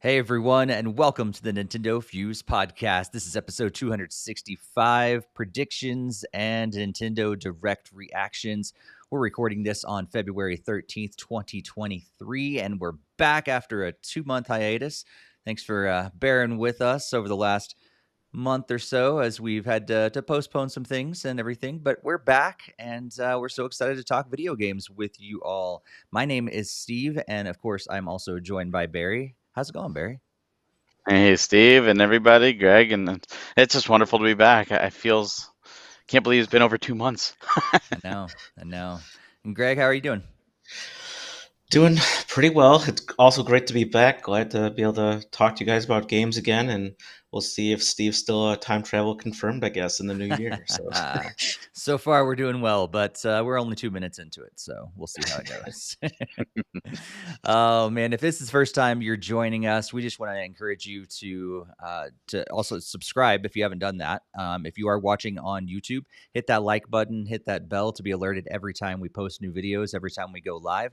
Hey everyone, and welcome to the NintendoFuse Podcast. This is episode 265, predictions and Nintendo Direct reactions. We're recording this on February 13th, 2023, and we're back after a 2-month hiatus. Thanks for bearing with us over the last month or so as we've had to postpone some things and everything, but we're back and we're so excited to talk video games with you all. My name is Steve, and of course, I'm also joined by Barry. How's it going, Barry? Hey, Steve and everybody, Greg, and it's just wonderful to be back. Can't believe it's been over 2 months. I know. And Greg, how are you doing? Doing pretty well. It's also great to be back. Glad to be able to talk to you guys about games again, and we'll see if Steve's still time travel confirmed, I guess, in the new year. So, So far, we're doing well, but we're only 2 minutes into it, so we'll see how it goes. Oh man, if this is the first time you're joining us, we just want to encourage you to also subscribe if you haven't done that. If you are watching on YouTube, hit that like button, hit that bell to be alerted every time we post new videos, every time we go live.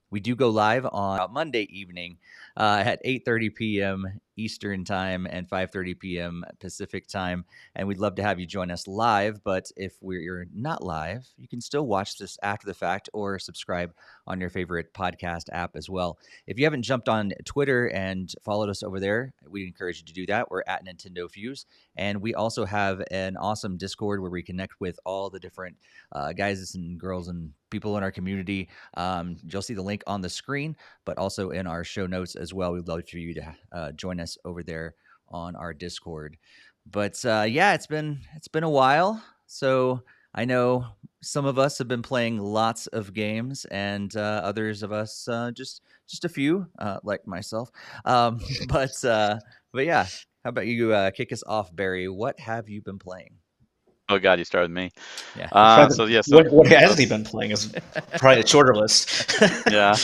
We do go live on Monday evening at 8:30 p.m. Eastern time and 5:30 p.m. Pacific time, and we'd love to have you join us live. But if we're not live, you can still watch this after the fact or subscribe on your favorite podcast app as well. If you haven't jumped on Twitter and followed us over there, we encourage you to do that. We're at NintendoFuse, and we also have an awesome Discord where we connect with all the different guys and girls and people in our community. You'll see the link on the screen, but also in our show notes as well. We'd love for you to join us over there on our Discord. But yeah, it's been a while. So I know some of us have been playing lots of games, and others of us just a few, like myself. But yeah, how about you kick us off, Barry? What have you been playing? Oh God, you started with me. Yeah. So yeah, what has he been playing? Is probably a shorter list. yeah.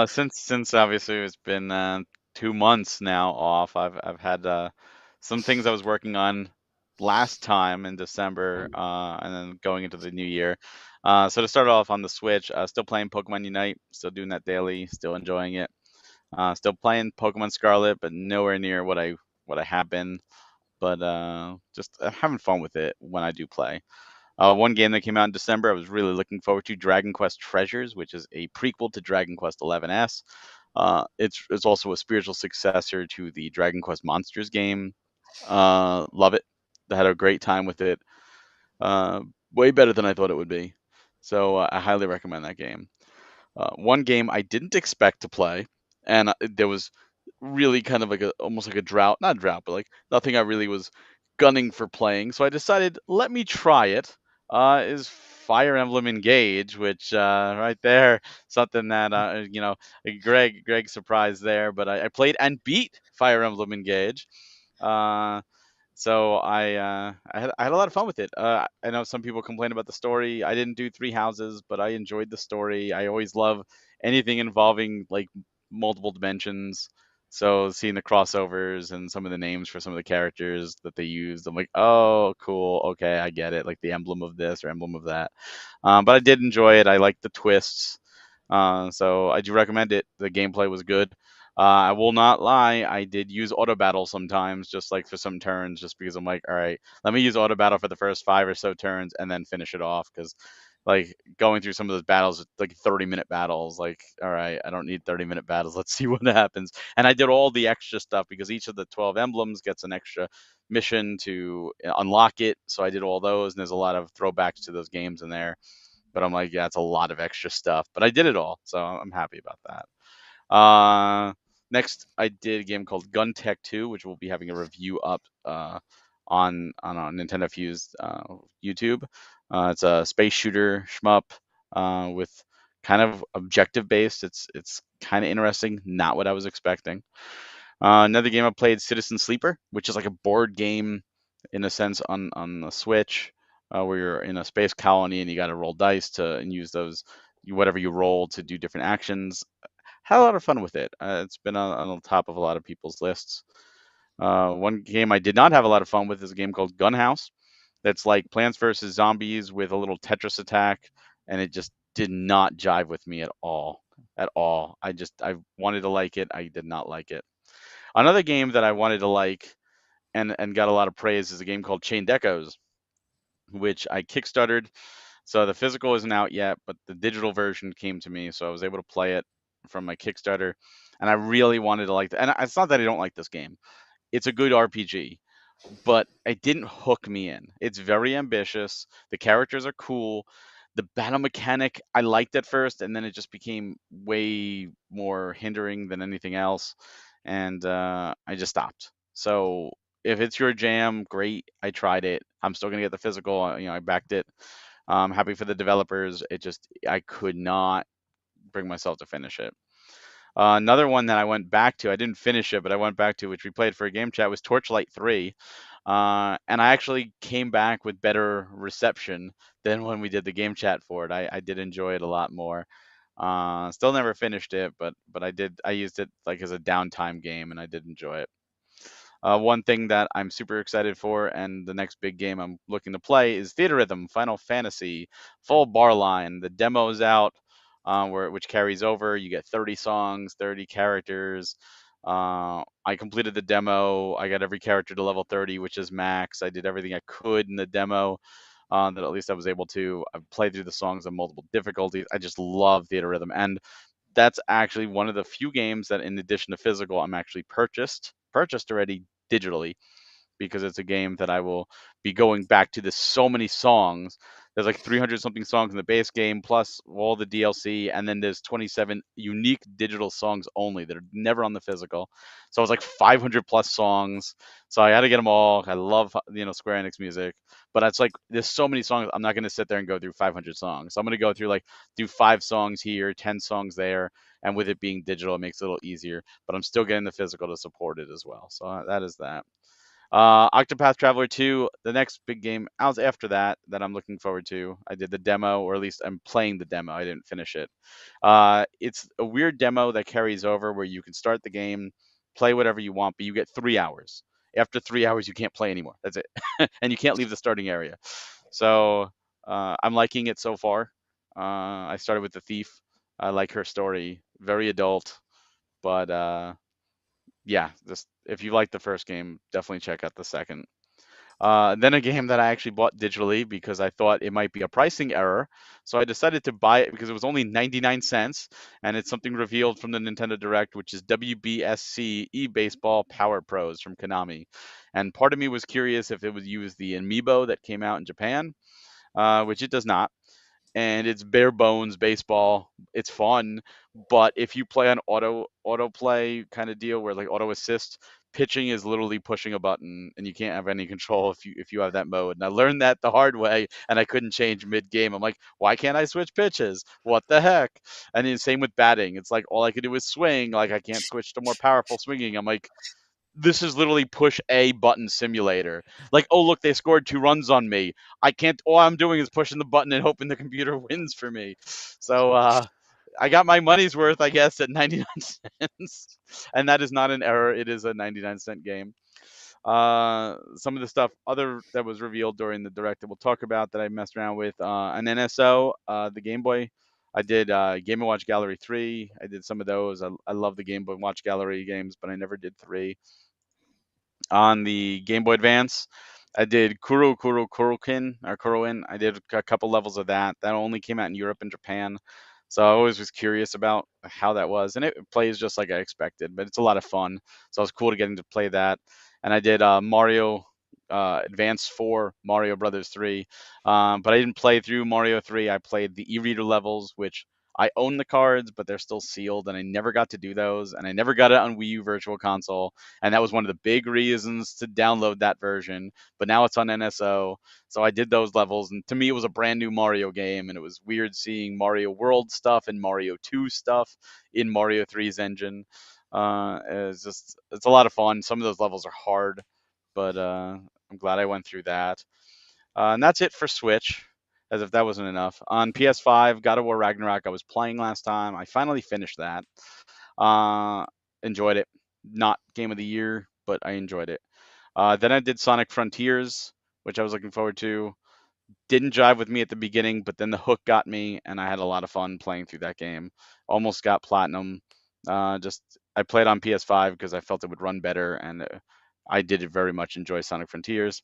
Since obviously it's been 2 months now off, I've had some things I was working on last time in December, and then going into the new year. So to start off on the Switch, still playing Pokemon Unite, still doing that daily, still enjoying it. Still playing Pokemon Scarlet, but nowhere near what I have been. But just having fun with it when I do play. One game that came out in December I was really looking forward to, Dragon Quest Treasures, which is a prequel to Dragon Quest XI. It's also a spiritual successor to the Dragon Quest Monsters game. Love it. I had a great time with it. Way better than I thought it would be. So I highly recommend that game. One game I didn't expect to play, and there was really kind of like almost like a drought, not drought, but like nothing I really was gunning for playing. So I decided, let me try it. Is Fire Emblem Engage, which right there, something that Greg surprised there, but I played and beat Fire Emblem Engage. Uh, so I had a lot of fun with it. I know some people complain about the story. I didn't do Three Houses, but I enjoyed the story. I always love anything involving like multiple dimensions. So seeing the crossovers and some of the names for some of the characters that they used, I'm like, oh, cool. Okay, I get it. Like the emblem of this or emblem of that. But I did enjoy it. I liked the twists. So I do recommend it. The gameplay was good. I will not lie, I did use auto battle sometimes, just like for some turns, just because I'm like, all right, let me use auto battle for the first 5 or so turns and then finish it off. Because like going through some of those battles, like 30-minute battles, like, all right, I don't need 30-minute battles. Let's see what happens. And I did all the extra stuff because each of the 12 emblems gets an extra mission to unlock it. So I did all those, and there's a lot of throwbacks to those games in there. But I'm like, yeah, it's a lot of extra stuff. But I did it all, so I'm happy about that. Next, I did a game called Gun Tech 2, which we'll be having a review up on our NintendoFuse YouTube. It's a space shooter shmup with kind of objective based. It's kind of interesting, not what I was expecting. Another game I played, Citizen Sleeper, which is like a board game in a sense on the Switch, where you're in a space colony and you got to roll dice and use those whatever you roll to do different actions. Had a lot of fun with it. It's been on the top of a lot of people's lists. One game I did not have a lot of fun with is a game called Gunhouse. That's like Plants vs Zombies with a little Tetris attack, and it just did not jive with me at all. At all. I wanted to like it. I did not like it. Another game that I wanted to like and got a lot of praise is a game called Chained Echoes, which I kickstarted. So the physical isn't out yet, but the digital version came to me, so I was able to play it from my Kickstarter, and I really wanted to like. And it's not that I don't like this game; it's a good RPG, but it didn't hook me in. It's very ambitious. The characters are cool. The battle mechanic I liked at first, and then it just became way more hindering than anything else, and I just stopped. So if it's your jam, great. I tried it. I'm still gonna get the physical. I backed it. Happy for the developers. It just I could not bring myself to finish it. Another one that I went back to, I didn't finish it, but I went back to, which we played for a game chat, was Torchlight 3. And I actually came back with better reception than when we did the game chat for it. I did enjoy it a lot more. Still never finished it, but I used it like as a downtime game, and I did enjoy it. One thing that I'm super excited for, and the next big game I'm looking to play is Theater Rhythm Final Fantasy Full Bar Line. The demo is out, which carries over. You get 30 songs, 30 characters. I completed the demo. I got every character to level 30, which is max. I did everything I could in the demo. That at least I was able to. I've played through the songs on multiple difficulties. I just love Theater Rhythm, and that's actually one of the few games that, in addition to physical, I'm actually purchased already digitally, because it's a game that I will be going back to. There's so many songs. There's like 300 something songs in the base game, plus all the DLC, and then there's 27 unique digital songs only that are never on the physical. So it's like 500 plus songs. So I had to get them all. I love Square Enix music, but it's like there's so many songs. I'm not going to sit there and go through 500 songs. So I'm going to go through like do 5 songs here, 10 songs there, and with it being digital, it makes it a little easier. But I'm still getting the physical to support it as well. So that is that. Octopath Traveler 2, the next big game out after that I'm looking forward to. I did the demo, or at least I'm playing the demo. I didn't finish it. It's a weird demo that carries over where you can start the game, play whatever you want, but you get 3 hours. After 3 hours, you can't play anymore. That's it. And you can't leave the starting area. So I'm liking it so far. I started with the thief. I like her story. Very adult, but yeah, just if you like the first game, definitely check out the second. Then a game that I actually bought digitally because I thought it might be a pricing error. So I decided to buy it because it was only 99 cents, and it's something revealed from the Nintendo Direct, which is WBSC eBaseball Power Pros from Konami. And part of me was curious if it would use the amiibo that came out in Japan, which it does not, and it's bare bones baseball. It's fun, but if you play on autoplay kind of deal where like auto assist, pitching is literally pushing a button, and you can't have any control if you have that mode. And I learned that the hard way, and I couldn't change mid game. I'm like, why can't I switch pitches? What the heck? And then same with batting. It's like all I could do is swing. Like I can't switch to more powerful swinging. I'm like, this is literally push a button simulator. Like, oh look, they scored 2 runs on me. I can't. All I'm doing is pushing the button and hoping the computer wins for me. So I got my money's worth, I guess, at 99 cents, and that is not an error. It is a 99-cent game. Some of the stuff other that was revealed during the direct that we'll talk about that I messed around with, an NSO, the Game Boy. I did Game & Watch Gallery 3. I did some of those. I love the Game Boy Watch Gallery games, but I never did 3. On the Game Boy Advance, I did Kuroin. I did a couple levels of that. That only came out in Europe and Japan. So I always was curious about how that was. And it plays just like I expected, but it's a lot of fun. So it was cool to getting to play that. And I did Mario Advance 4, Mario Brothers 3. But I didn't play through Mario 3. I played the e-reader levels, which I own the cards, but they're still sealed, and I never got to do those. And I never got it on Wii U Virtual Console, and that was one of the big reasons to download that version. But now it's on NSO, so I did those levels, and to me, it was a brand new Mario game, and it was weird seeing Mario World stuff and Mario 2 stuff in Mario 3's engine. It's a lot of fun. Some of those levels are hard, but I'm glad I went through that. And that's it for Switch, as if that wasn't enough. On PS5, God of War Ragnarok, I was playing last time. I finally finished that. Uh, Enjoyed it. Not game of the year, but I enjoyed it. Then I did Sonic Frontiers, which I was looking forward to. Didn't jive with me at the beginning, but then the hook got me, and I had a lot of fun playing through that game. Almost got platinum. Just I played on PS5 because I felt it would run better, and I did very much enjoy Sonic Frontiers.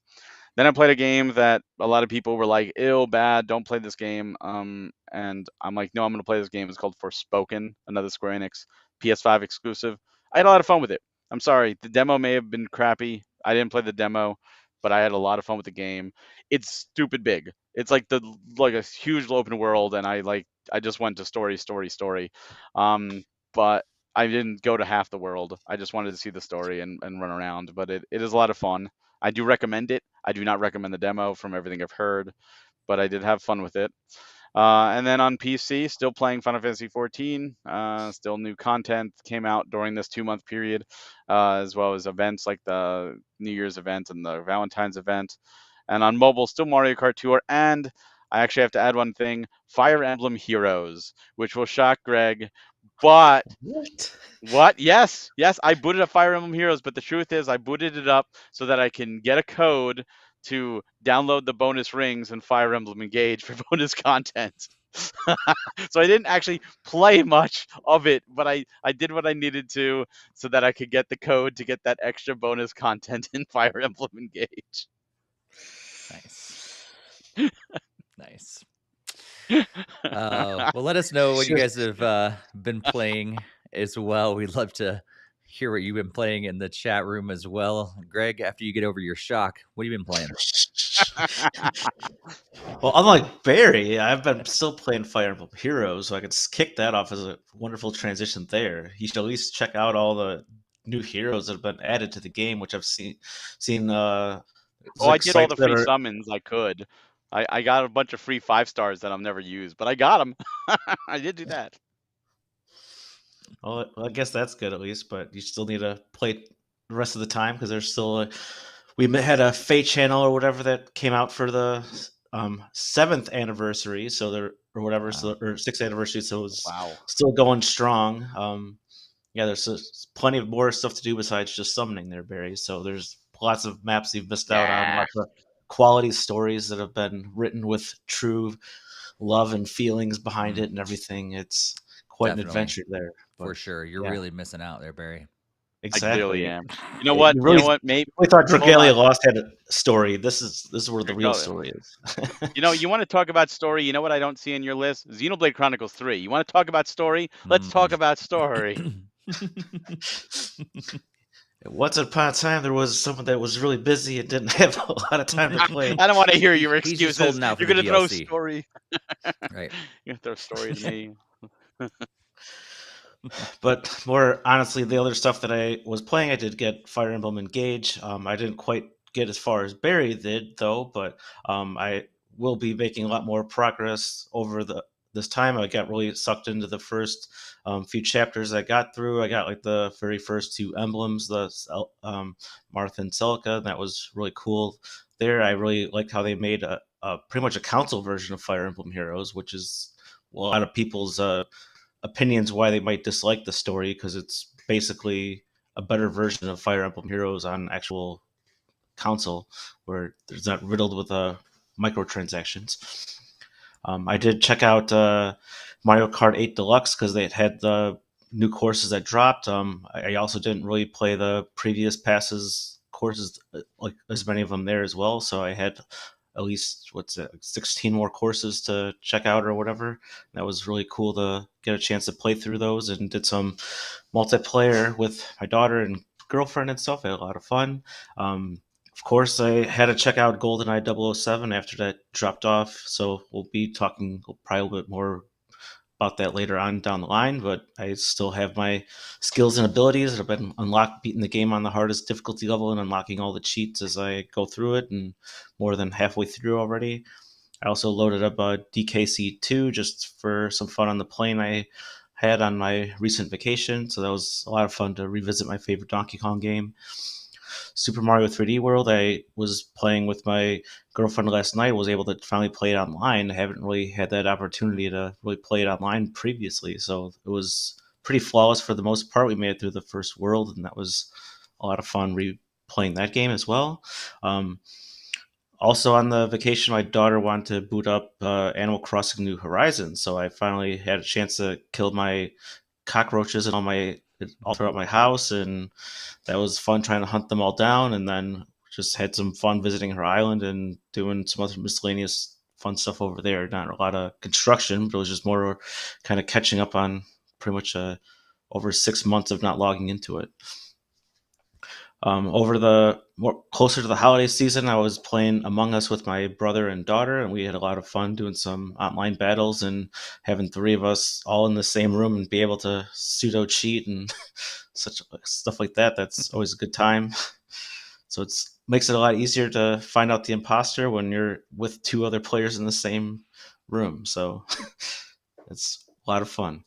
Then I played a game that a lot of people were like, "Ill, bad, don't play this game." And I'm like, "No, I'm going to play this game." It's called Forspoken, another Square Enix PS5 exclusive. I had a lot of fun with it. I'm sorry, the demo may have been crappy. I didn't play the demo, but I had a lot of fun with the game. It's stupid big. It's like a huge open world, and I just went to story. But I didn't go to half the world. I just wanted to see the story and run around. But it is a lot of fun. I do recommend it. I do not recommend the demo from everything I've heard, but I did have fun with it. And then on PC, still playing Final Fantasy 14. Still new content came out during this 2-month period, as well as events like the New Year's event and the Valentine's event. And on mobile, still Mario Kart Tour. And I actually have to add one thing: Fire Emblem Heroes, which will shock Greg. But what? Yes, I booted up Fire Emblem Heroes, but the truth is I booted it up so that I can get a code to download the bonus rings and Fire Emblem Engage for bonus content. So I didn't actually play much of it, but I did what I needed to so that I could get the code to get that extra bonus content in Fire Emblem Engage. Nice. Nice. Well, let us know what you guys have been playing as well. We'd love to hear what you've been playing in the chat room as well. Greg, after you get over your shock, what have you been playing? Well, unlike Barry, I've been still playing Fire Emblem Heroes, so I could kick that off as a wonderful transition there. You should at least check out all the new heroes that have been added to the game, which I've seen. I did all the free summons I could. I got a bunch of free 5 stars that I'll never use, but I got them. I did do that. Well, I guess that's good at least, but you still need to play the rest of the time because there's still we had a Fate channel or whatever that came out for the 7th anniversary, so there or whatever, so or 6th anniversary, so it's still going strong. Yeah, there's plenty of more stuff to do besides just summoning there, Barry. So there's lots of maps you've missed out on, lots of quality stories that have been written with true love and feelings behind it and everything. It's quite an adventure there. For sure. You're really missing out there, Barry. Exactly. I really am. You know what? Maybe we thought Dragalia Lost had a story. This is where the real story is. You want to talk about story? You know what I don't see in your list? Xenoblade Chronicles 3. You want to talk about story? Let's talk about story. Once upon a time, there was someone that was really busy and didn't have a lot of time to play. I don't want to hear your excuses. You're going to throw story. Right. You're going to throw story to me. But more honestly, the other stuff that I was playing, I did get Fire Emblem Engage. I didn't quite get as far as Barry did, though, but I will be making a lot more progress over this time. I got really sucked into the first few chapters I got through. I got like the very first 2 emblems, the Marth and Celica, and that was really cool there. I really liked how they made a pretty much a console version of Fire Emblem Heroes, which is a lot of people's opinions why they might dislike the story, because it's basically a better version of Fire Emblem Heroes on actual console, where it's not riddled with microtransactions. I did check out Mario Kart 8 Deluxe because they had the new courses that dropped. I also didn't really play the previous passes courses, like as many of them there as well, so I had at least 16 more courses to check out or whatever. That was really cool to get a chance to play through those, and did some multiplayer with my daughter and girlfriend and stuff. I had a lot of fun. Of course, I had to check out GoldenEye 007 after that dropped off, so we'll be talking probably a little bit more about that later on down the line, but I still have my skills and abilities that have been unlocked, beating the game on the hardest difficulty level and unlocking all the cheats as I go through it, and more than halfway through already. I also loaded up DKC2 just for some fun on the plane I had on my recent vacation, so that was a lot of fun to revisit my favorite Donkey Kong game. Super Mario 3D World, I was playing with my girlfriend last night, was able to finally play it online. I haven't really had that opportunity to really play it online previously, so it was pretty flawless for the most part. We made it through the first world, and that was a lot of fun replaying that game as well. Also on the vacation, my daughter wanted to boot up Animal Crossing New Horizons, so I finally had a chance to kill my cockroaches and all my it all throughout my house, and that was fun trying to hunt them all down. And then just had some fun visiting her island and doing some other miscellaneous fun stuff over there. Not a lot of construction, but it was just more kind of catching up on pretty much over 6 months of not logging into it. Over the more closer to the holiday season, I was playing Among Us with my brother and daughter, and we had a lot of fun doing some online battles and having three of us all in the same room and be able to pseudo cheat and such stuff like that. That's always a good time. So it's makes it a lot easier to find out the imposter when you're with two other players in the same room. So it's a lot of fun.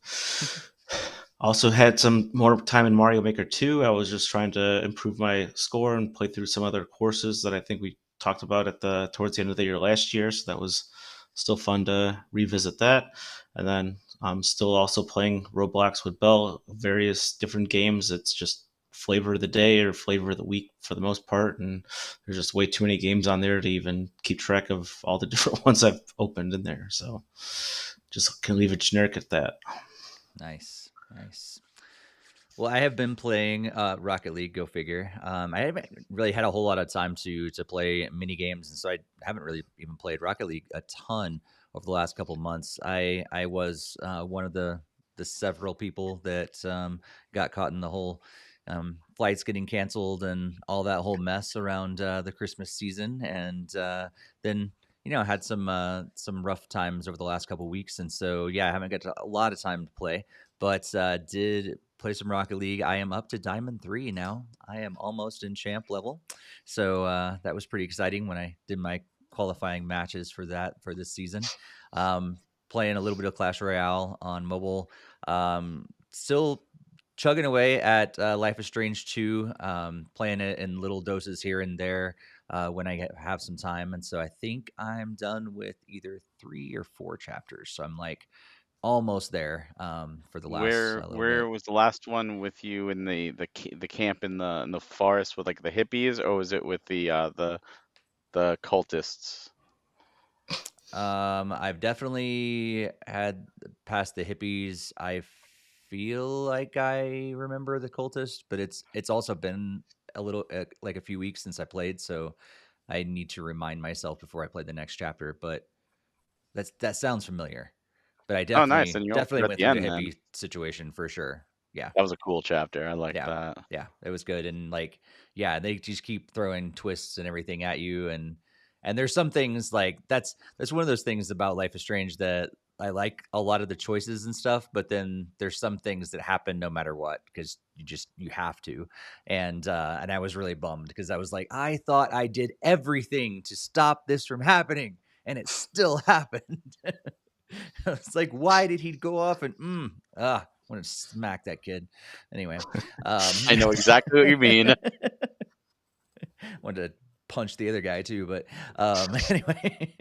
Also had some more time in Mario Maker 2. I was just trying to improve my score and play through some other courses that I think we talked about towards the end of the year last year. So that was still fun to revisit that. And then I'm still also playing Roblox with Belle, various different games. It's just flavor of the day or flavor of the week for the most part. And there's just way too many games on there to even keep track of all the different ones I've opened in there. So just can leave it generic at that. Nice. Well, I have been playing Rocket League. Go figure. I haven't really had a whole lot of time to play mini games, and so I haven't really even played Rocket League a ton over the last couple of months. I was one of the several people that got caught in the whole flights getting canceled and all that whole mess around the Christmas season, and then had some rough times over the last couple of weeks, and so I haven't got a lot of time to play, but did play some Rocket League. I am up to Diamond 3 now. I am almost in champ level, so that was pretty exciting when I did my qualifying matches for this season. Playing a little bit of Clash Royale on mobile. Still chugging away at Life is Strange 2, playing it in little doses here and there when I have some time. And so I think I'm done with either 3 or 4 chapters. So I'm like almost there for the last little Where bit. was the last one with you in the camp in the forest with like the hippies, or was it with the cultists? I've definitely had past the hippies. I feel like I remember the cultist, but it's also been a little like a few weeks since I played, so I need to remind myself before I play the next chapter. But that sounds familiar. But I Oh, nice. And you almost definitely got went the through the end then. hippie situation for sure. Yeah. That was a cool chapter. I like Yeah. that. Yeah. It was good. And like, they just keep throwing twists and everything at you. And there's some things like that's one of those things about Life is Strange that I like a lot of the choices and stuff, but then there's some things that happen no matter what, because you have to. And I was really bummed because I was like, I thought I did everything to stop this from happening, and it still happened. It's like, why did he go off and I want to smack that kid. Anyway, I know exactly what you mean. wanted to punch the other guy too, but anyway.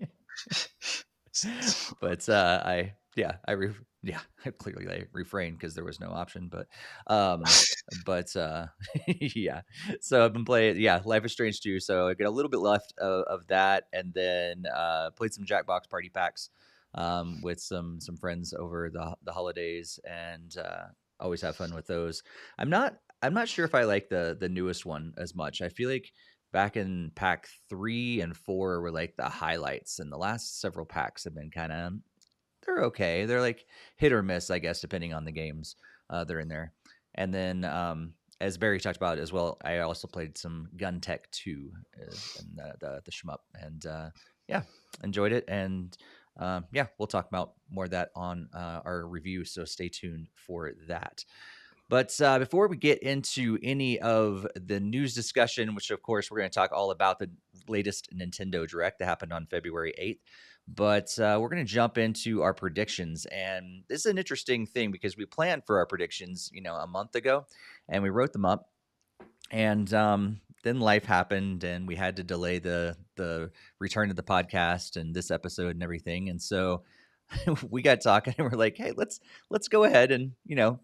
But I clearly I refrained because there was no option, but yeah. So I've been playing Life is Strange 2, so I get a little bit left of that, and then played some Jackbox party packs with some friends over the holidays, and always have fun with those. I'm not sure if I like the newest one as much. I feel like back in pack 3 and 4 were like the highlights, and the last several packs have been they're okay. They're like hit or miss, I guess, depending on the games they're in there. And then as Barry talked about as well, I also played some Gun Tech 2 and the shmup, and enjoyed it. And we'll talk about more of that on our review, so stay tuned for that. But before we get into any of the news discussion, which of course we're going to talk all about the latest Nintendo Direct that happened on February 8th, but we're going to jump into our predictions. And this is an interesting thing because we planned for our predictions, a month ago, and we wrote them up. And then life happened, and we had to delay the return of the podcast and this episode and everything. And so we got talking, and we're like, hey, let's go ahead and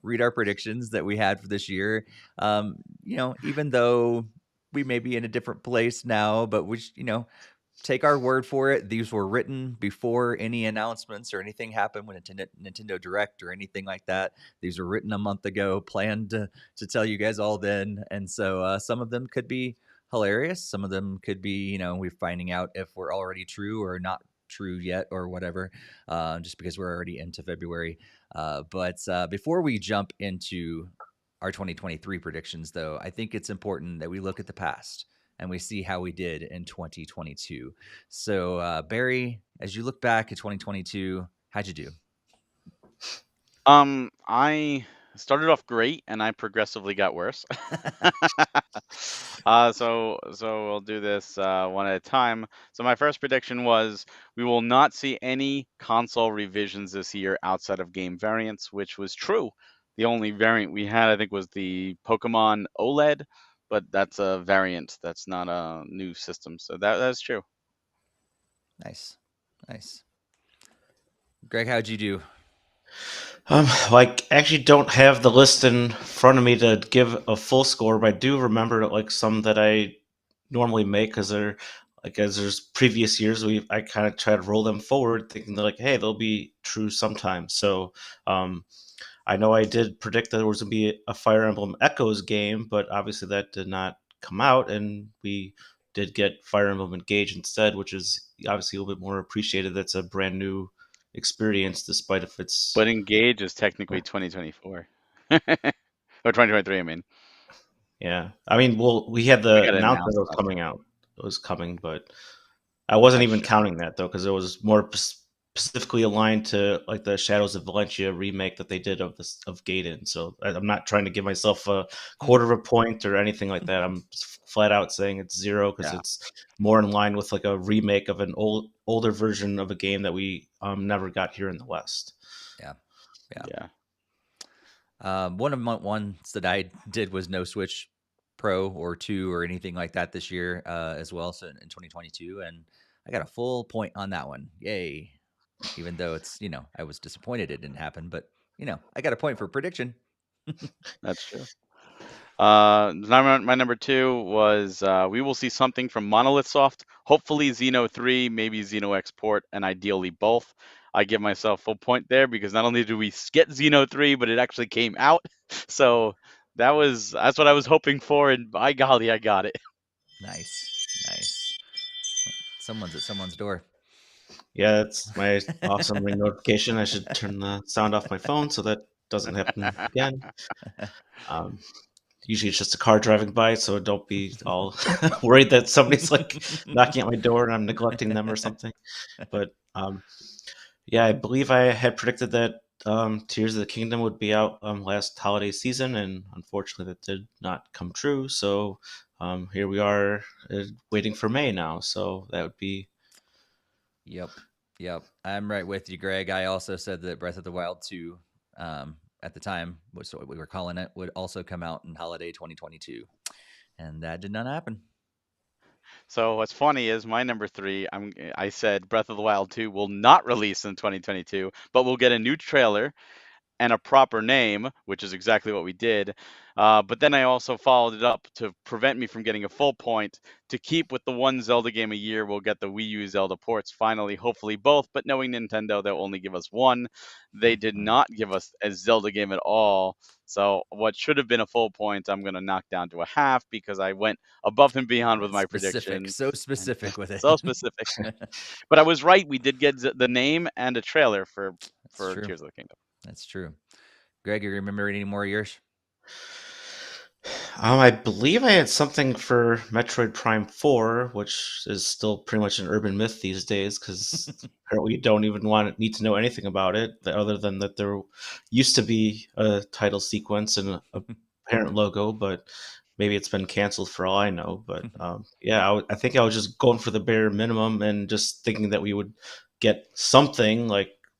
read our predictions that we had for this year. Even though we may be in a different place now, but take our word for it. These were written before any announcements or anything happened when Nintendo Direct or anything like that. These were written a month ago, planned to tell you guys all then. And so some of them could be hilarious. Some of them could be, we're finding out if we're already true or not true yet or whatever, just because we're already into February. But before we jump into our 2023 predictions, though, I think it's important that we look at the past and we see how we did in 2022. So, Barry, as you look back at 2022, how'd you do? I started off great and I progressively got worse. So we'll do this one at a time. So my first prediction was we will not see any console revisions this year outside of game variants, which was true. The only variant we had, I think, was the Pokemon OLED, but that's a variant. That's not a new system. So that's true. Nice. Greg, how'd you do? I actually don't have the list in front of me to give a full score, but I do remember some that I normally make because they're as there's previous years I kind of try to roll them forward, thinking they're hey, they'll be true sometime. So I know I did predict that there was going to be a Fire Emblem Echoes game, but obviously that did not come out, and we did get Fire Emblem Engage instead, which is obviously a little bit more appreciated. That's a brand new experience, despite if it's. But Engage is technically 2024 or 2023. I mean, Yeah, I mean, well, we had we the got it announcement announced that was last coming year. out. It was coming, but I wasn't That's even true. counting that though, because it was more specifically aligned to the Shadows of Valencia remake that they did of Gaiden. So I'm not trying to give myself a quarter of a point or anything like that. I'm flat out saying it's 0 because Yeah. it's more in line with a remake of an older version of a game that we never got here in the West. Yeah. One of my ones that I did was no Switch Pro or 2 or anything like that this year as well. So in 2022, and I got a full point on that one. Yay. Even though it's, I was disappointed it didn't happen, but I got a point for prediction. That's true. My number 2 was we will see something from Monolith Soft. Hopefully Xeno 3, maybe Xeno Export, and ideally both. I give myself full point there because not only do we get Xeno 3, but it actually came out. So that's what I was hoping for, and by golly, I got it. Nice. Someone's at someone's door. Yeah, that's my awesome ring notification. I should turn the sound off my phone so that doesn't happen again. Usually it's just a car driving by, so don't be all worried that somebody's knocking at my door and I'm neglecting them or something. But yeah, I believe I had predicted that Tears of the Kingdom would be out last holiday season, and unfortunately that did not come true. So here we are waiting for May now. So that would be. Yep. I'm right with you, Greg. I also said that Breath of the Wild 2 at the time, which is what we were calling it, would also come out in holiday 2022. And that did not happen. So what's funny is my number 3, I said Breath of the Wild 2 will not release in 2022, but we'll get a new trailer and a proper name, which is exactly what we did. But then I also followed it up to prevent me from getting a full point. To keep with the one Zelda game a year, we'll get the Wii U Zelda ports finally, hopefully both. But knowing Nintendo, they'll only give us one. They did not give us a Zelda game at all. So what should have been a full point, I'm going to knock down to a half because I went above and beyond with my prediction. So specific with it. So specific. But I was right. We did get the name and a trailer for Tears of the Kingdom. That's true. Greg, you remember any more of yours? I believe I had something for Metroid Prime 4, which is still pretty much an urban myth these days because apparently you don't even need to know anything about it other than that there used to be a title sequence and a parent logo, but maybe it's been canceled for all I know. But yeah, I think I was just going for the bare minimum and just thinking that we would get something,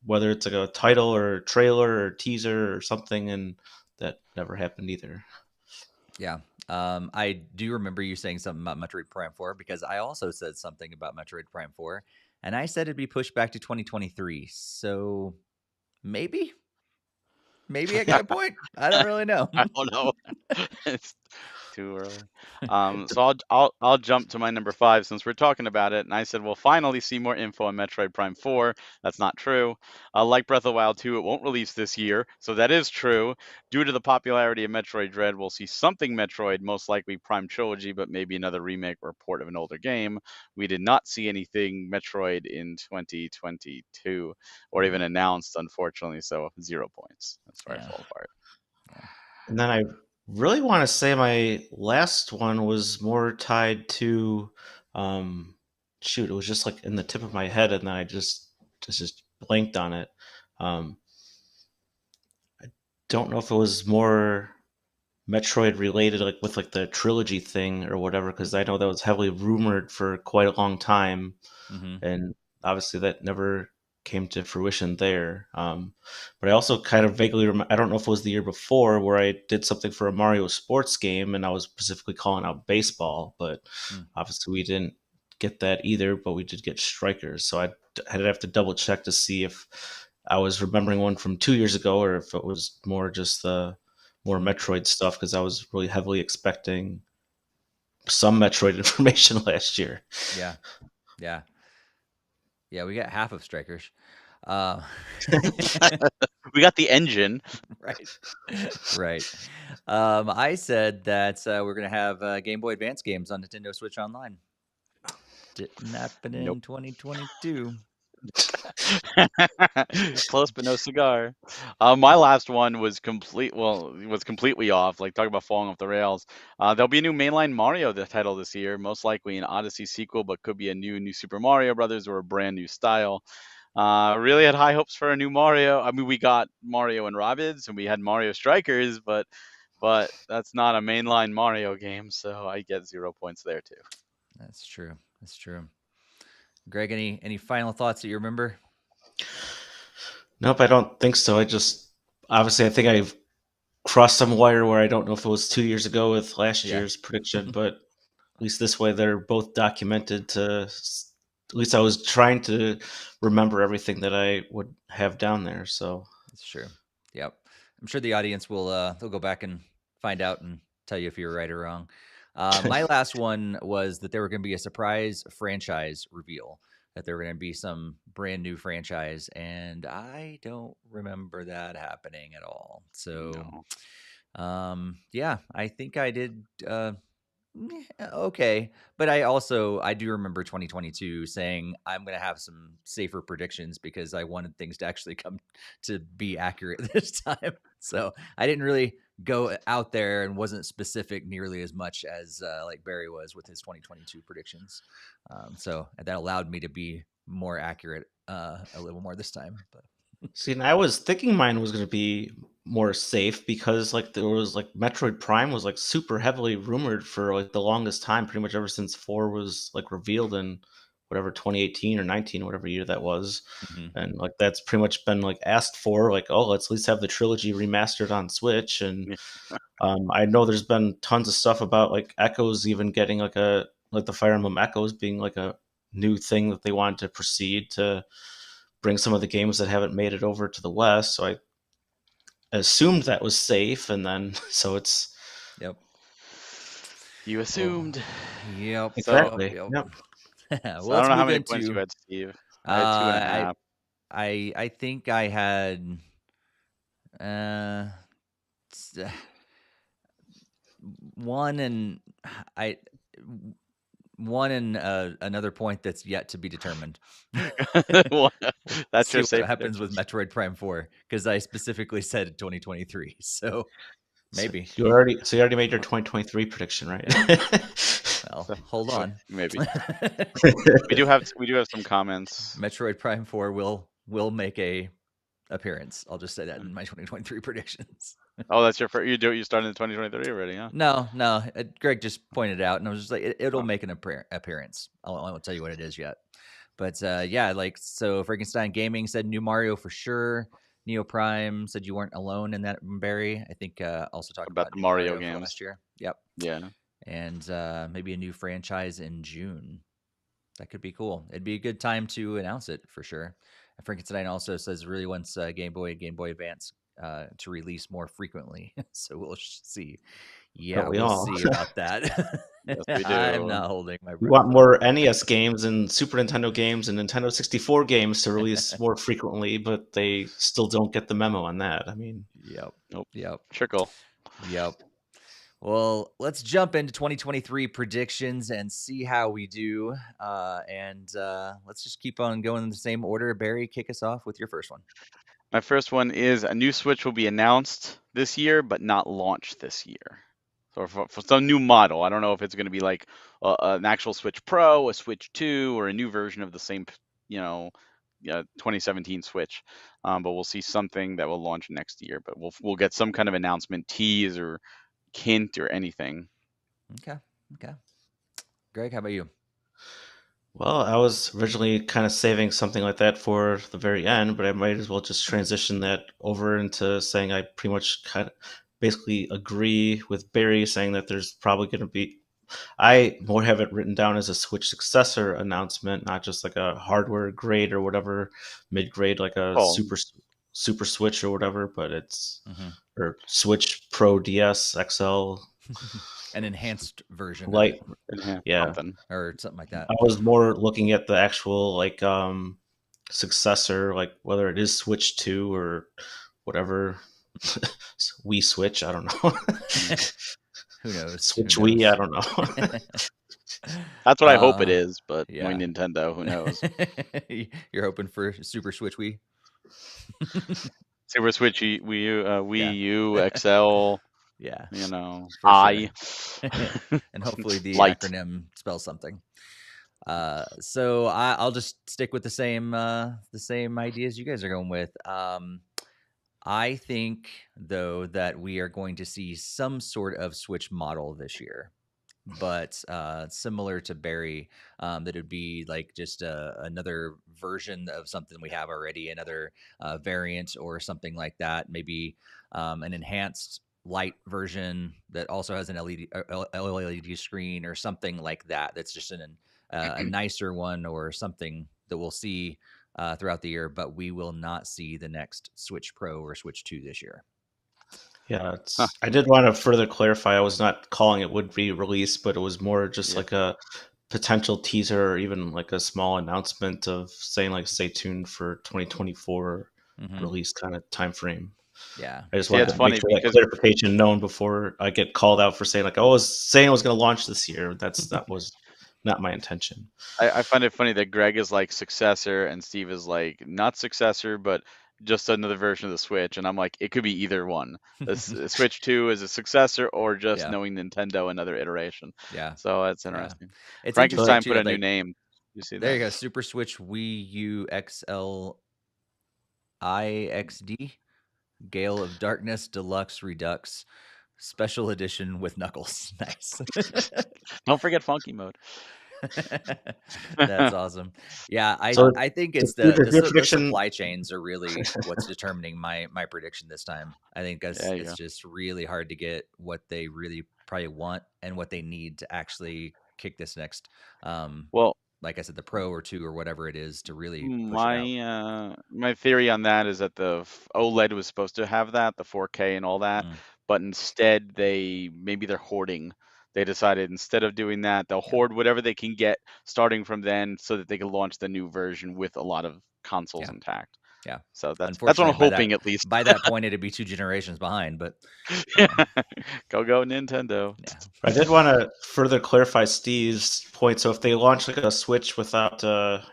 whether it's a title or a trailer or a teaser or something, and that never happened either. Yeah. I do remember you saying something about Metroid Prime 4 because I also said something about Metroid Prime 4, and I said it'd be pushed back to 2023. So maybe I got a point. I don't really know. I don't know. It's too early. So I'll jump to my number 5 since we're talking about it. And I said we'll finally see more info on Metroid Prime 4. That's not true. Like Breath of the Wild 2, it won't release this year, so that is true. Due to the popularity of Metroid Dread, we'll see something Metroid, most likely Prime Trilogy, but maybe another remake or port of an older game. We did not see anything Metroid in 2022 or even announced, unfortunately. So 0 points. That's where I Yeah. fall apart. And then I really want to say my last one was more tied to, shoot, it was just like in the tip of my head, and then I just blanked on it. I don't know if it was more Metroid related, like with like the trilogy thing or whatever, because I know that was heavily rumored for quite a long time, Mm-hmm. and obviously that never came to fruition there. But I also kind of vaguely remember, I don't know if it was the year before where I did something for a Mario sports game and I was specifically calling out baseball, but Mm. obviously we didn't get that either, but we did get strikers. So I'd have to double check to see if I was remembering one from 2 years ago or if it was more just the more Metroid stuff, because I was really heavily expecting some Metroid information last year. Yeah. Yeah. Yeah. We got half of strikers. Uh, We got the engine. right. Right. I said that we're going to have Game Boy Advance games on Nintendo Switch Online. Didn't happen in Nope. 2022. Close but no cigar. My last one was completely off. Like talk about falling off the rails. There'll be a new mainline Mario title this year, most likely an Odyssey sequel, but could be a new Super Mario Brothers or a brand new style. Really had high hopes for a new Mario. I mean, we got Mario and Rabbids, and we had Mario Strikers, but that's not a mainline Mario game, so I get 0 points there too. That's true. That's true. Greg, any final thoughts that you remember? Nope, I don't think so. I just obviously I think I've crossed some wire where I don't know if it was 2 years ago with last Yeah. year's prediction, but at least this way they're both documented to. At least I was trying to remember everything that I would have down there. So That's true. Yep. I'm sure the audience will they'll go back and find out and tell you if you were right or wrong. My last one was that there were going to be a surprise franchise reveal, that there were going to be some brand new franchise, and I don't remember that happening at all. So, No. yeah, I think I did okay, but I do remember 2022 saying I'm going to have some safer predictions because I wanted things to actually come to be accurate this time. So I didn't really go out there and wasn't specific nearly as much as like Barry was with his 2022 predictions. So that allowed me to be more accurate a little more this time. But see, and I was thinking mine was going to be more safe because like there was like Metroid Prime was like super heavily rumored for like the longest time, pretty much ever since 4 was like revealed in whatever 2018 or 19, whatever year that was. And like that's pretty much been like asked for, like, oh, let's at least have the trilogy remastered on Switch. And I know there's been tons of stuff about like Echoes even getting like the Fire Emblem Echoes being like a new thing that they wanted to proceed to bring some of the games that haven't made it over to the West. So I assumed that was safe, and then so it's yep. You assumed. Yep. exactly. Yep. Yep. Well, So I let's don't know how move many points into you had, Steve. I had two and a I half. I think I had uh one and I one and another point that's yet to be determined. Well, We'll that's see your what safe happens prediction. with Metroid Prime 4 because I specifically said 2023. So So maybe. you already made your 2023 prediction, right? Well, So, hold on. maybe we do have some comments. Metroid Prime 4 will make a appearance. I'll just say that in my 2023 predictions. Oh, that's your first. You started in 2023 already, huh? No, Greg just pointed it out, and I was just like, it'll Oh. make an appearance. I won't tell you what it is yet, but yeah, like so. Frankenstein Gaming said new Mario for sure. Neo Prime said you weren't alone in that, Barry. I think also talked About about the new Mario Mario for games. last year. Yep, Yeah. and maybe a new franchise in June. That could be cool. It'd be a good time to announce it for sure. And Frankenstein also says really wants Game Boy and Game Boy Advance to release more frequently. So we'll see. Yeah, Don't we we'll all? see about that. Yes, we I'm do. not holding my We breath want on more that. NES games and Super Nintendo games and Nintendo 64 games to release more frequently, but they still don't get the memo on that. I mean, Yep. Nope. Yep. Trickle. Yep. Well, let's jump into 2023 predictions and see how we do. Let's just keep on going in the same order. Barry, kick us off with your first one. My first one is a new Switch will be announced this year, but not launched this year. So for some new model, I don't know if it's going to be like an actual Switch Pro, a Switch 2, or a new version of the same, 2017 Switch. But we'll see something that will launch next year. But we'll get some kind of announcement, tease or hint or anything. Okay. Greg, how about you? well, I was originally kind of saving something like that for the very end, but I might as well just transition that over into saying I pretty much kind of basically agree with Barry saying that there's probably going to be. I more have it written down as a Switch successor announcement, not just like a hardware grade or whatever, mid grade like a Oh, super Switch or whatever, but it's Mm-hmm. or Switch Pro DS XL An enhanced version Lite. of Yeah, something. it, or something like that. I was more looking at the actual like successor, like whether it is Switch 2 or whatever. Wii Switch, I don't know. Who knows? Switch Who Wii, knows? I don't know. That's what I hope it is, but yeah. knowing Nintendo, who knows? You're hoping for Super Switch Wii? Super Switch, Wii Yeah. U, XL, Yeah. For I. sure. And hopefully the Light. acronym spells something. So I'll just stick with the same ideas you guys are going with. I think though that we are going to see some sort of Switch model this year, but similar to Barry, that it'd be like just another version of something we have already, another variant or something like that. Maybe an enhanced light version that also has an LED screen or something like that. That's just a nicer one or something that we'll see throughout the year, but we will not see the next Switch Pro or Switch 2 this year. Yeah, I did want to further clarify. I was not calling it would be released, but it was more just like a potential teaser or even like a small announcement of saying like stay tuned for 2024 release kind of time frame. Yeah, I just wanted to make sure that clarification known before I get called out for saying like, oh, I was saying I was going to launch this year. That was not my intention. I find it funny that Greg is like successor and Steve is like not successor, but just another version of the Switch. And I'm like, it could be either one. The Switch 2 is a successor or just knowing Nintendo, another iteration. Yeah. So that's interesting. It's Frankenstein interesting put a new name. You see that? There you go. Super Switch Wii U XL IXD Gale of Darkness Deluxe Redux Special Edition with Knuckles. Nice. Don't forget Funky Mode. That's awesome. Yeah, I think it's the supply chains are really what's determining my prediction this time. I think it's just really hard to get what they really probably want and what they need to actually kick this next. Like I said, the Pro or 2 or whatever it is to really push it out. My theory on that is that the OLED was supposed to have that, the 4K and all that, but instead maybe they're hoarding. They decided instead of doing that, they'll hoard whatever they can get starting from then so that they can launch the new version with a lot of consoles intact. Yeah. So that's what I'm hoping at least. By that point, it'd be 2 generations behind, but go Nintendo. Yeah. I did want to further clarify Steve's point. So if they launch like a Switch without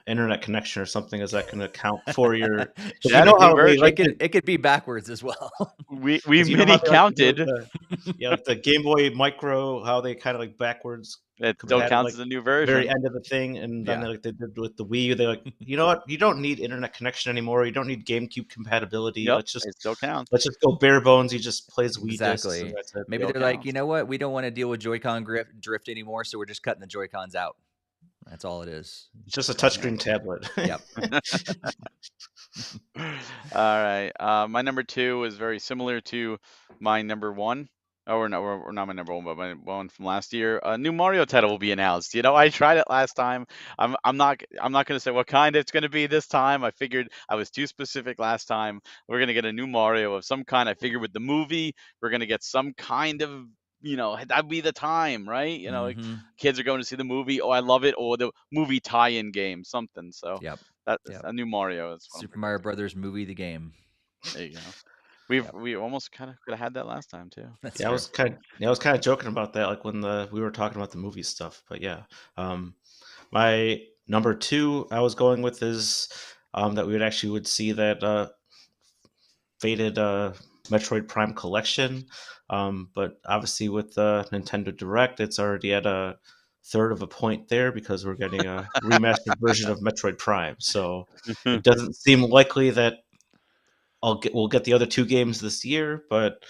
internet connection or something, is that going to count for your? It could be backwards as well. We mini counted. The Game Boy Micro, how they kind of like backwards. It still counts as a new version. Very end of the thing, and then they did with the Wii U. They're like, you know what? You don't need internet connection anymore. You don't need GameCube compatibility. It still counts. Let's just go bare bones. You just play as Wii exactly. discs. That's it. Maybe they're like, you know what? We don't want to deal with Joy-Con drift anymore, so we're just cutting the Joy-Cons out. That's all it is. It's just a touchscreen tablet. Yep. All right. My number 2 is very similar to my number 1. Oh, we're not my number 1, but my one from last year. A new Mario title will be announced. I tried it last time. I'm not going to say what kind it's going to be this time. I figured I was too specific last time. We're going to get a new Mario of some kind. I figured with the movie, we're going to get some kind of that'd be the time, right? Like Mm-hmm. kids are going to see the movie. Oh, I love it. Or the movie tie-in game, something. So Yep. that's Yep. a new Mario is what I'm Super Mario predicting. Brothers movie, the game. There you go. Yep. We almost kind of could have had that last time too. That's Yeah, I true. was kind of joking about that, like when we were talking about the movie stuff. But yeah, my number 2 I was going with is that we would see that faded Metroid Prime collection. But obviously with the Nintendo Direct, it's already at a third of a point there because we're getting a remastered version of Metroid Prime. So it doesn't seem likely that we'll get the other 2 games this year, but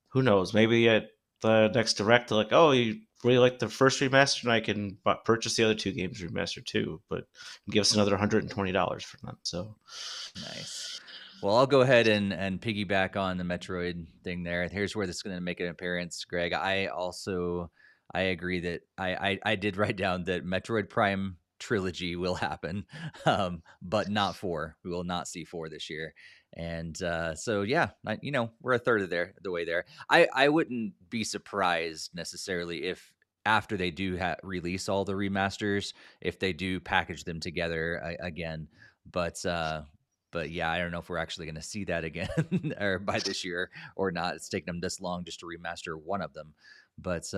who knows? Maybe at the next Direct, they're like, oh, you really like the first remaster, and I can purchase the other 2 games remastered too, but give us another $120 for them. So nice. Well, I'll go ahead and piggyback on the Metroid thing there. Here's where this is going to make an appearance, Greg. I agree that I did write down that Metroid Prime trilogy will happen, but not 4. We will not see 4 this year. And so, yeah, we're a third of the way there. I wouldn't be surprised necessarily if after they do release all the remasters, if they do package them together again. But yeah, I don't know if we're actually going to see that again or by this year or not. It's taken them this long just to remaster one of them. But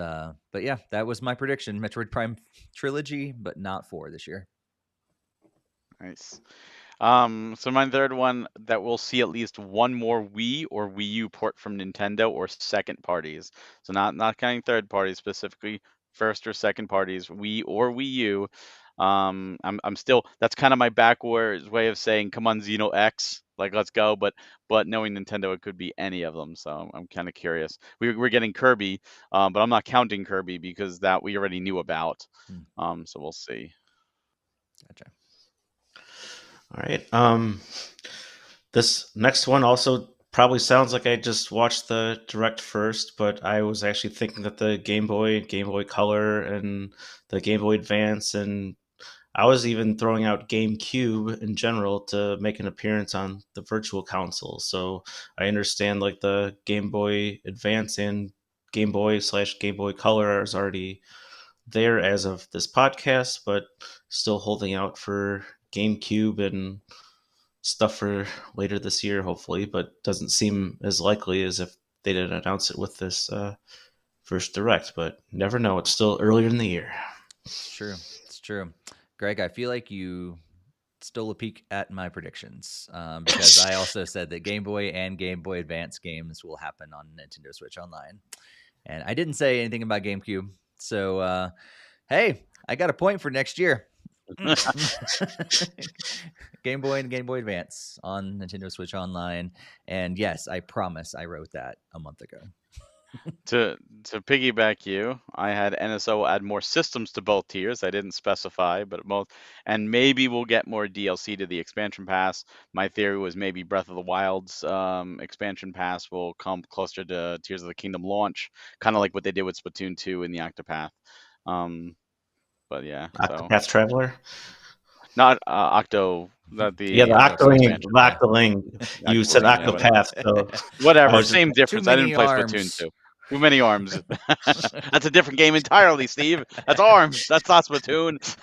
yeah, that was my prediction. Metroid Prime trilogy, but not 4 this year. Nice. So my third one, that we'll see at least one more Wii or Wii U port from Nintendo or second parties. So not counting third parties, specifically first or second parties, Wii or Wii U. I'm still, that's kind of my backwards way of saying, come on, Xeno X, like let's go. But knowing Nintendo, it could be any of them. So I'm kind of curious. We're getting Kirby, but I'm not counting Kirby because that we already knew about. So we'll see. Gotcha. all right. This next one also probably sounds like I just watched the Direct first, but I was actually thinking that the Game Boy, Game Boy Color, and the Game Boy Advance, and I was even throwing out GameCube in general to make an appearance on the Virtual Console. So I understand like the Game Boy Advance and Game Boy/Game Boy Color is already there as of this podcast, but still holding out for GameCube and stuff for later this year, hopefully, but doesn't seem as likely as if they didn't announce it with this first Direct. But never know. It's still earlier in the year. It's true. It's true. Greg, I feel like you stole a peek at my predictions because I also said that Game Boy and Game Boy Advance games will happen on Nintendo Switch Online. And I didn't say anything about GameCube. So, hey, I got a point for next year. Game Boy and Game Boy Advance on Nintendo Switch Online. And yes, I promise I wrote that a month ago. To piggyback you, I had NSO add more systems to both tiers. I didn't specify, but both, and maybe we'll get more DLC to the expansion pass. My theory was maybe Breath of the Wild's expansion pass will come closer to Tears of the Kingdom launch, kind of like what they did with Splatoon 2 in the Octopath. But yeah, so Octopath Traveler. not Octo, not the Yeah, the Octoling. Octoling. You said Octoling, yeah, Octopath, so whatever, was same difference. I didn't many play Splatoon arms. 2. Too many arms. That's a different game entirely, Steve. That's ARMS. That's not Splatoon.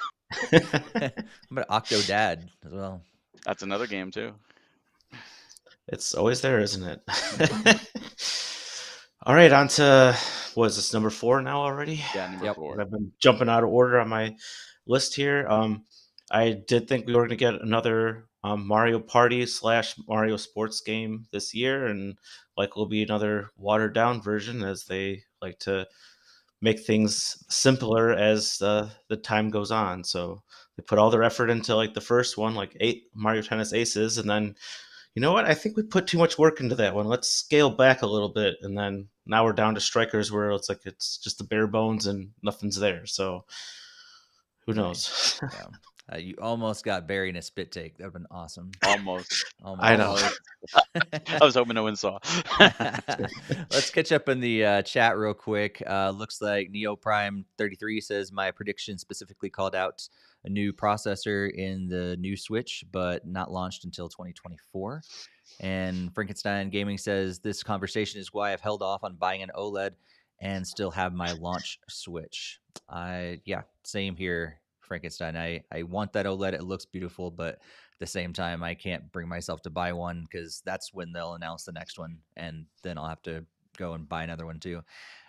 I'm an Octodad as well. That's another game too. It's always there, isn't it? All right, on to what is this, number 4 now already? Yeah, number 4. I've been jumping out of order on my list here. I did think we were going to get another Mario Party / Mario Sports game this year, and like will be another watered down version as they like to make things simpler as the time goes on. So they put all their effort into like the first one, like 8 Mario Tennis Aces, and then you know what? I think we put too much work into that one. Let's scale back a little bit, and then now we're down to Strikers, where it's like it's just the bare bones and nothing's there. So who knows? Yeah. You almost got Barry in a spit take. That would have been awesome. Almost. I know. I was hoping no one saw. Let's catch up in the chat real quick. Looks like Neo Prime 33 says my prediction specifically called out a new processor in the new Switch, but not launched until 2024. And Frankenstein Gaming says this conversation is why I've held off on buying an OLED and still have my launch Switch. Yeah, same here, Frankenstein. I want that OLED. It looks beautiful, but at the same time, I can't bring myself to buy one because that's when they'll announce the next one, and then I'll have to go and buy another one too.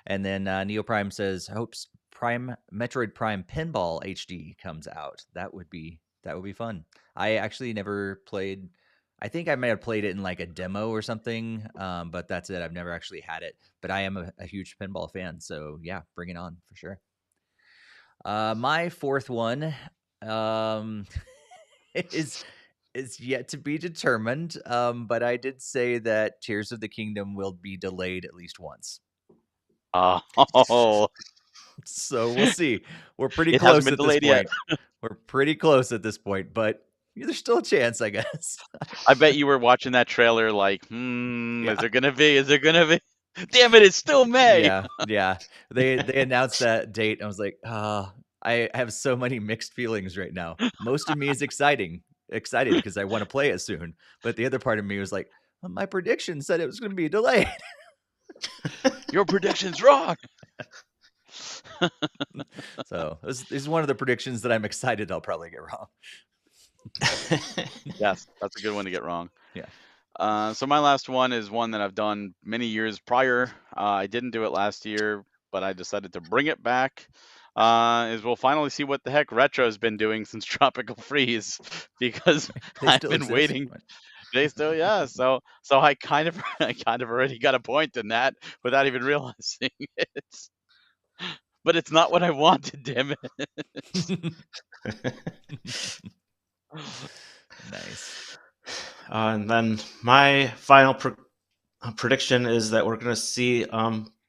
And then Neo Prime says hopes Metroid Prime Pinball HD comes out. That would be fun. I actually never played. I think I may have played it in like a demo or something, but that's it. I've never actually had it. But I am a huge pinball fan, so yeah, bring it on for sure. My fourth one um, is yet to be determined, but I did say that Tears of the Kingdom will be delayed at least once. Oh, So we'll see. We're pretty it hasn't close been at this delayed yet. point. We're pretty close at this point, but there's still a chance, I guess. I bet you were watching that trailer like, Yeah. is there gonna be? Is there gonna be? Damn it, it's still May. Yeah. They announced that date, and I was like, I have so many mixed feelings right now. Most of me is excited because I want to play it soon, but the other part of me was like, well, my prediction said it was going to be delayed. Your prediction's wrong. So this is one of the predictions that I'm excited I'll probably get wrong. Yes, that's a good one to get wrong. Yeah. So my last one is one that I've done many years prior. I didn't do it last year, but I decided to bring it back. Is we'll finally see what the heck Retro's been doing since Tropical Freeze, because I've been waiting. They still, yeah. So I kind of already got a point in that without even realizing it. But it's not what I wanted, damn it. Nice. And then my final prediction is that we're going to see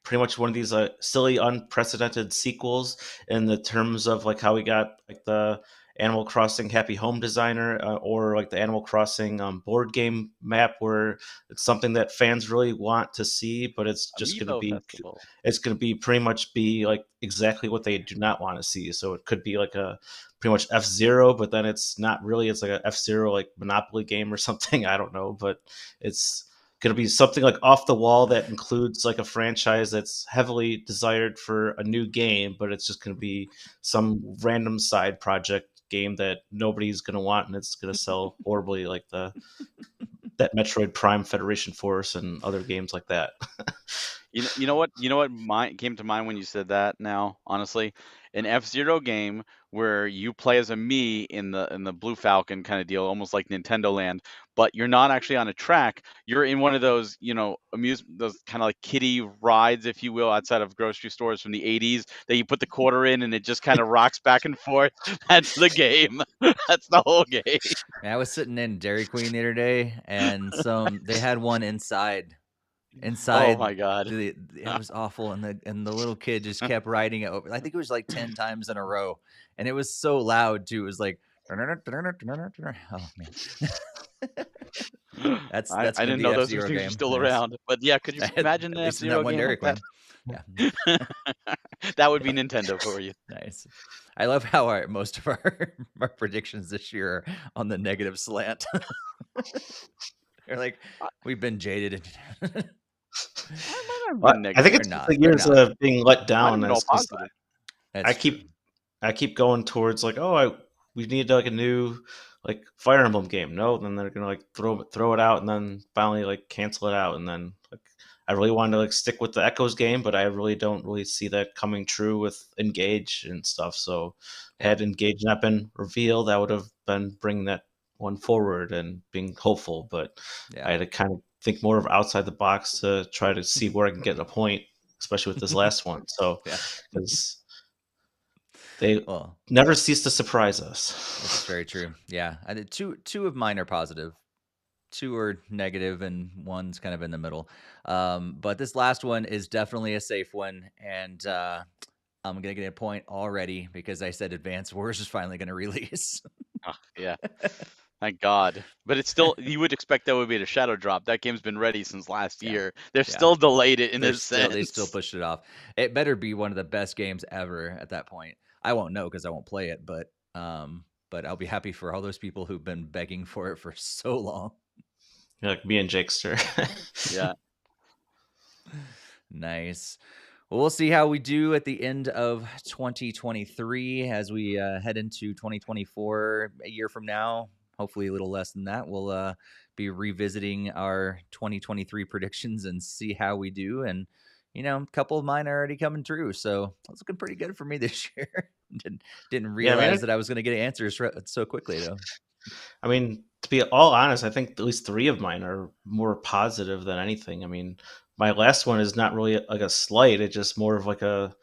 pretty much one of these silly, unprecedented sequels in the terms of like how we got like the Animal Crossing Happy Home Designer or like the Animal Crossing board game map, where it's something that fans really want to see, but it's just going to be Festival. It's going to be pretty much be like exactly what they do not want to see. So it could be like a pretty much F-Zero, but then it's not really. It's like a F-Zero like Monopoly game or something. I don't know, but it's going to be something like off the wall that includes like a franchise that's heavily desired for a new game, but it's just going to be some random side project game that nobody's going to want, and it's going to sell horribly, like that Metroid Prime Federation Force and other games like that. You know what came to mind when you said that? Now, honestly, an F-Zero game where you play as a Mii in the Blue Falcon kind of deal, almost like Nintendo Land, but you're not actually on a track. You're in one of those, those kind of like kiddie rides, if you will, outside of grocery stores from the 80s that you put the quarter in and it just kind of rocks back and forth. That's the game. That's the whole game. I was sitting in Dairy Queen the other day, and they had one inside. Oh my God. It was awful, and the little kid just kept riding it over. I think it was like 10 times in a row, and it was so loud too. It was like, oh man. That's I didn't know those things were still around, but yeah, could you imagine the F-Zero game like that? Yeah. That would be Nintendo for you. Nice. I love how most of our predictions this year are on the negative slant. They're like, we've been jaded. I think it's the years of being let down. I keep going towards like, we need like a new like Fire Emblem game. No, then they're gonna like throw it out and then finally like cancel it out, and then like I really wanted to like stick with the Echoes game, but I really don't really see that coming true with Engage and stuff. So had Engage not been revealed, I would have been bringing that one forward and being hopeful, but I had to kind of think more of outside the box to try to see where I can get a point, especially with this last one. So because they never cease to surprise us. That's very true. Yeah, I did two of mine are positive, 2 are negative, and 1's kind of in the middle. But this last one is definitely a safe one, and I'm gonna get a point already because I said Advance Wars is finally gonna release. Yeah. Thank God. But it's still, you would expect that would be a shadow drop. That game's been ready since last year. They're still delayed it in a sense. They still pushed it off. It better be one of the best games ever at that point. I won't know because I won't play it, but I'll be happy for all those people who've been begging for it for so long. Like me and Jakester. Yeah. Nice. Well, we'll see how we do at the end of 2023 as we head into 2024. A year from now, hopefully a little less than that, we'll be revisiting our 2023 predictions and see how we do. And, a couple of mine are already coming true. So it's looking pretty good for me this year. Didn't Yeah, I realize mean, that I was going to get answers so quickly, though. I mean, to be all honest, I think at least three of mine are more positive than anything. I mean, my last one is not really like a slight; it's just more of like a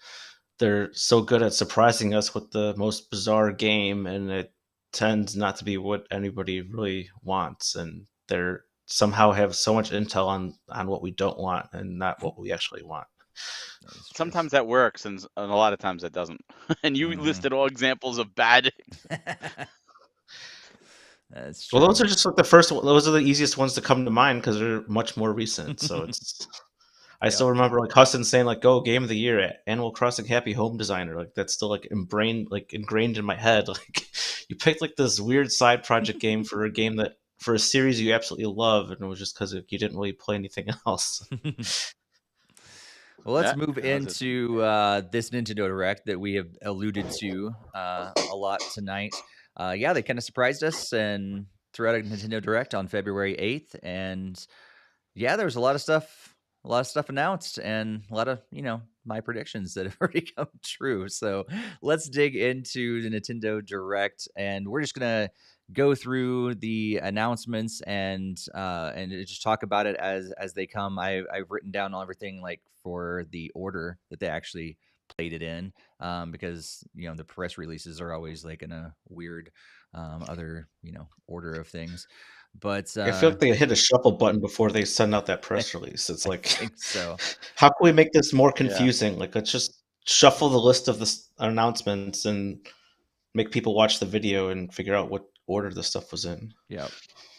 they're so good at surprising us with the most bizarre game, and it tends not to be what anybody really wants, and they're somehow have so much intel on what we don't want and not what we actually want. That is true. Sometimes that works, and a lot of times that doesn't. And you listed all examples of bad. That's Well, true. those are just like the first. Those are the easiest ones to come to mind because they're much more recent. So it's. I still remember like Huston saying like, "Go Game of the Year at Animal Crossing Happy Home Designer." Like that's still like ingrained in my head. Like you picked like this weird side project game for a game that for a series you absolutely love, and it was just because you didn't really play anything else. Well, let's Yeah, move that was it. into this Nintendo Direct that we have alluded to a lot tonight. Yeah, they kind of surprised us and threw out a Nintendo Direct on February 8th. And yeah, there was a lot of stuff announced and a lot of, my predictions that have already come true. So let's dig into the Nintendo Direct, and we're just gonna go through the announcements and just talk about it as they come. I've written down everything like for the order that they actually played it in, because the press releases are always like in a weird other order of things. But I feel like they hit a shuffle button before they send out that press release. It's I like, think so. how can we make this more Yeah. confusing? Like, let's just shuffle the list of the announcements and make people watch the video and figure out what order the stuff was in. Yep.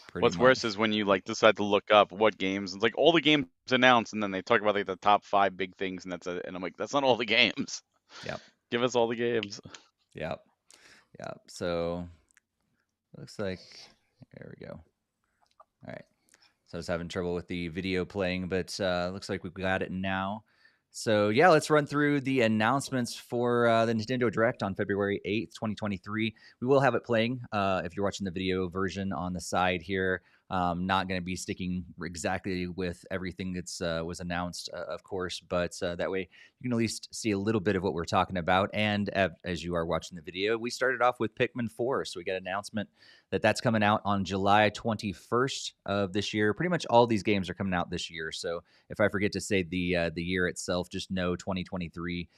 Pretty What's worse much. is when you like decide to look up what games. It's like all the games announced, and then they talk about like the top 5 big things, and that's it. And I'm like, that's not all the games. Yep. Give us all the games. Yep. Yep. So looks like there we go. All right. So I was having trouble with the video playing, but looks like we've got it now. So yeah, let's run through the announcements for the Nintendo Direct on February 8th, 2023. We will have it playing if you're watching the video version on the side here. Not going to be sticking exactly with everything that's was announced, of course, but that way you can at least see a little bit of what we're talking about. And as you are watching the video, we started off with Pikmin 4. So we got an announcement that's coming out on July 21st of this year. Pretty much all these games are coming out this year. So if I forget to say the year itself, just know 2023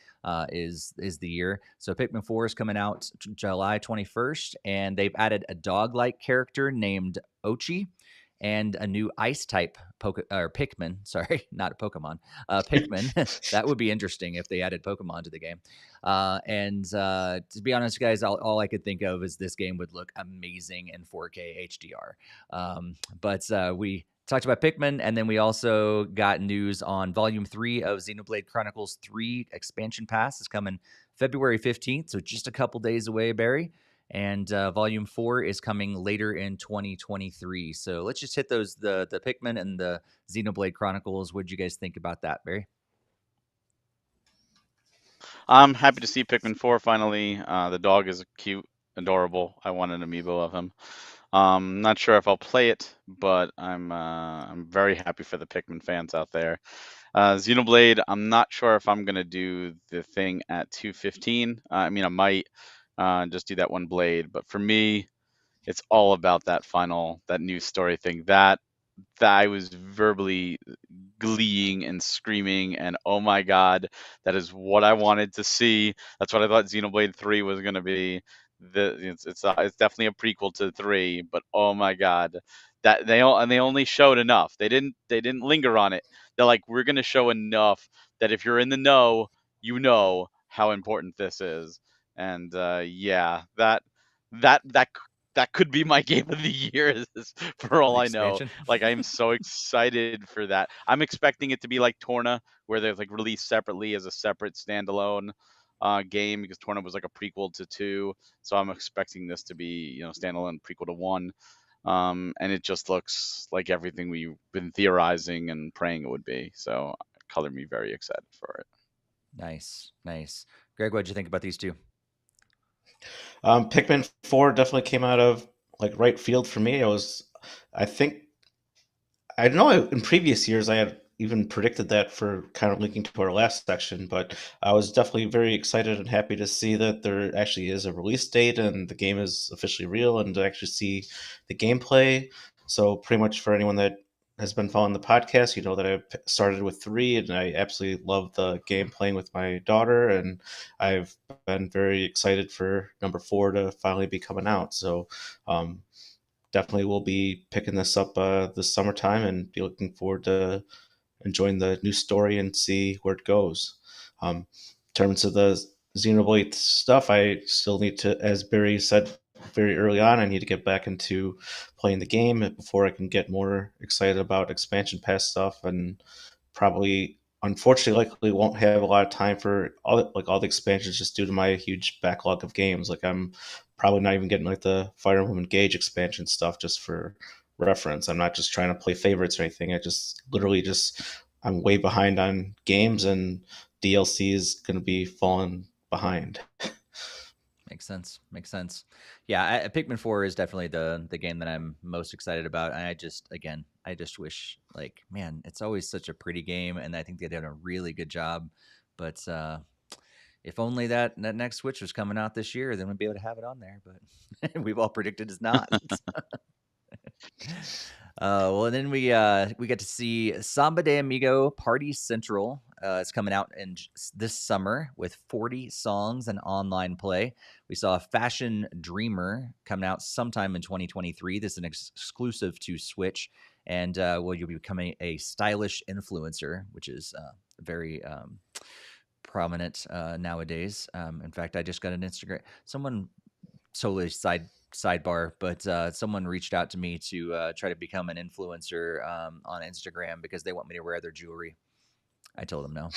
is the year. So Pikmin 4 is coming out July 21st, and they've added a dog-like character named Ochi and a new ice type Pikmin. Sorry, not a Pokemon. Pikmin. That would be interesting if they added Pokemon to the game. And to be honest, guys, all I could think of is this game would look amazing in 4K HDR. But we talked about Pikmin, and then we also got news on Volume 3 of Xenoblade Chronicles 3 Expansion Pass is coming February 15th, so just a couple days away, Barry. And Volume 4 is coming later in 2023. So let's just hit those, the Pikmin and the Xenoblade Chronicles. What did you guys think about that, Barry? I'm happy to see Pikmin 4 finally. The dog is cute, adorable. I want an amiibo of him. Not sure if I'll play it, but I'm very happy for the Pikmin fans out there. Xenoblade, I'm not sure if I'm gonna do the thing at 215. I mean, I might just do that one blade, but for me, it's all about that new story thing. That I was verbally gleeing and screaming, and oh my god, that is what I wanted to see. That's what I thought Xenoblade 3 was going to be. It's definitely a prequel to 3, but oh my god, that they only showed enough. They didn't linger on it. They're like, we're going to show enough that if you're in the know, you know how important this is. And yeah, that that could be my game of the year for all The I know. expansion? Like, I'm so excited for that. I'm expecting it to be like Torna, where they're like released separately as a separate standalone game, because Torna was like a prequel to 2. So I'm expecting this to be, standalone prequel to 1. And it just looks like everything we've been theorizing and praying it would be. So color me very excited for it. Nice. Greg, what'd you think about these two? Pikmin 4 definitely came out of like right field for me. I think, I know in previous years I had even predicted that for kind of linking to our last section, but I was definitely very excited and happy to see that there actually is a release date and the game is officially real and to actually see the gameplay. So pretty much for anyone that has been following the podcast, you know that I started with 3 and I absolutely love the game playing with my daughter, and I've been very excited for number 4 to finally be coming out. So um, definitely will be picking this up this summertime and be looking forward to enjoying the new story and see where it goes. In terms of the Xenoblade stuff, I still need to, as Barry said very early on, I need to get back into playing the game before I can get more excited about expansion pass stuff, and probably unfortunately likely won't have a lot of time for all the expansions just due to my huge backlog of games. Like I'm probably not even getting like the Fire Emblem Engage expansion stuff just for reference. I'm not just trying to play favorites or anything. I just literally just I'm way behind on games, and DLC is going to be falling behind. Makes sense. Yeah, Pikmin 4 is definitely the game that I'm most excited about. And I just wish, like, man, it's always such a pretty game, and I think they did a really good job. But if only that next Switch was coming out this year, then we'd be able to have it on there. But we've all predicted it's not. Well, and then we get to see Samba de Amigo Party Central. It's coming out this summer with 40 songs and online play. We saw Fashion Dreamer coming out sometime in 2023. This is an exclusive to Switch, and well, you'll be becoming a stylish influencer, which is very prominent nowadays. In fact, I just got an Instagram. Someone totally sidebar, but someone reached out to me to try to become an influencer on Instagram because they want me to wear their jewelry. I told them no.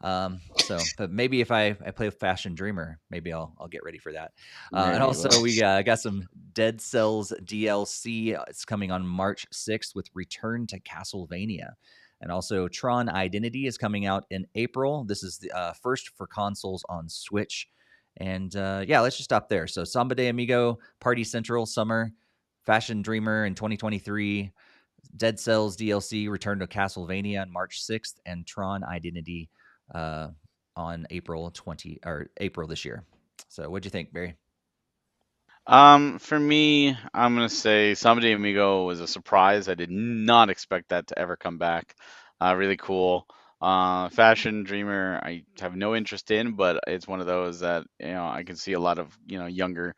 But maybe if I play Fashion Dreamer, maybe I'll get ready for that. And also we got some Dead Cells DLC. It's coming on March 6th with Return to Castlevania. And also Tron Identity is coming out in April. This is the first for consoles on Switch. And yeah, let's just stop there. So Samba de Amigo, Party Central, Summer, Fashion Dreamer in 2023, Dead Cells DLC, Return to Castlevania on March 6th, and Tron Identity on April this year. So what'd you think, Barry? For me, I'm gonna say Samba de Amigo was a surprise. I did not expect that to ever come back. Really cool. Fashion Dreamer, I have no interest in, but it's one of those that I can see a lot of younger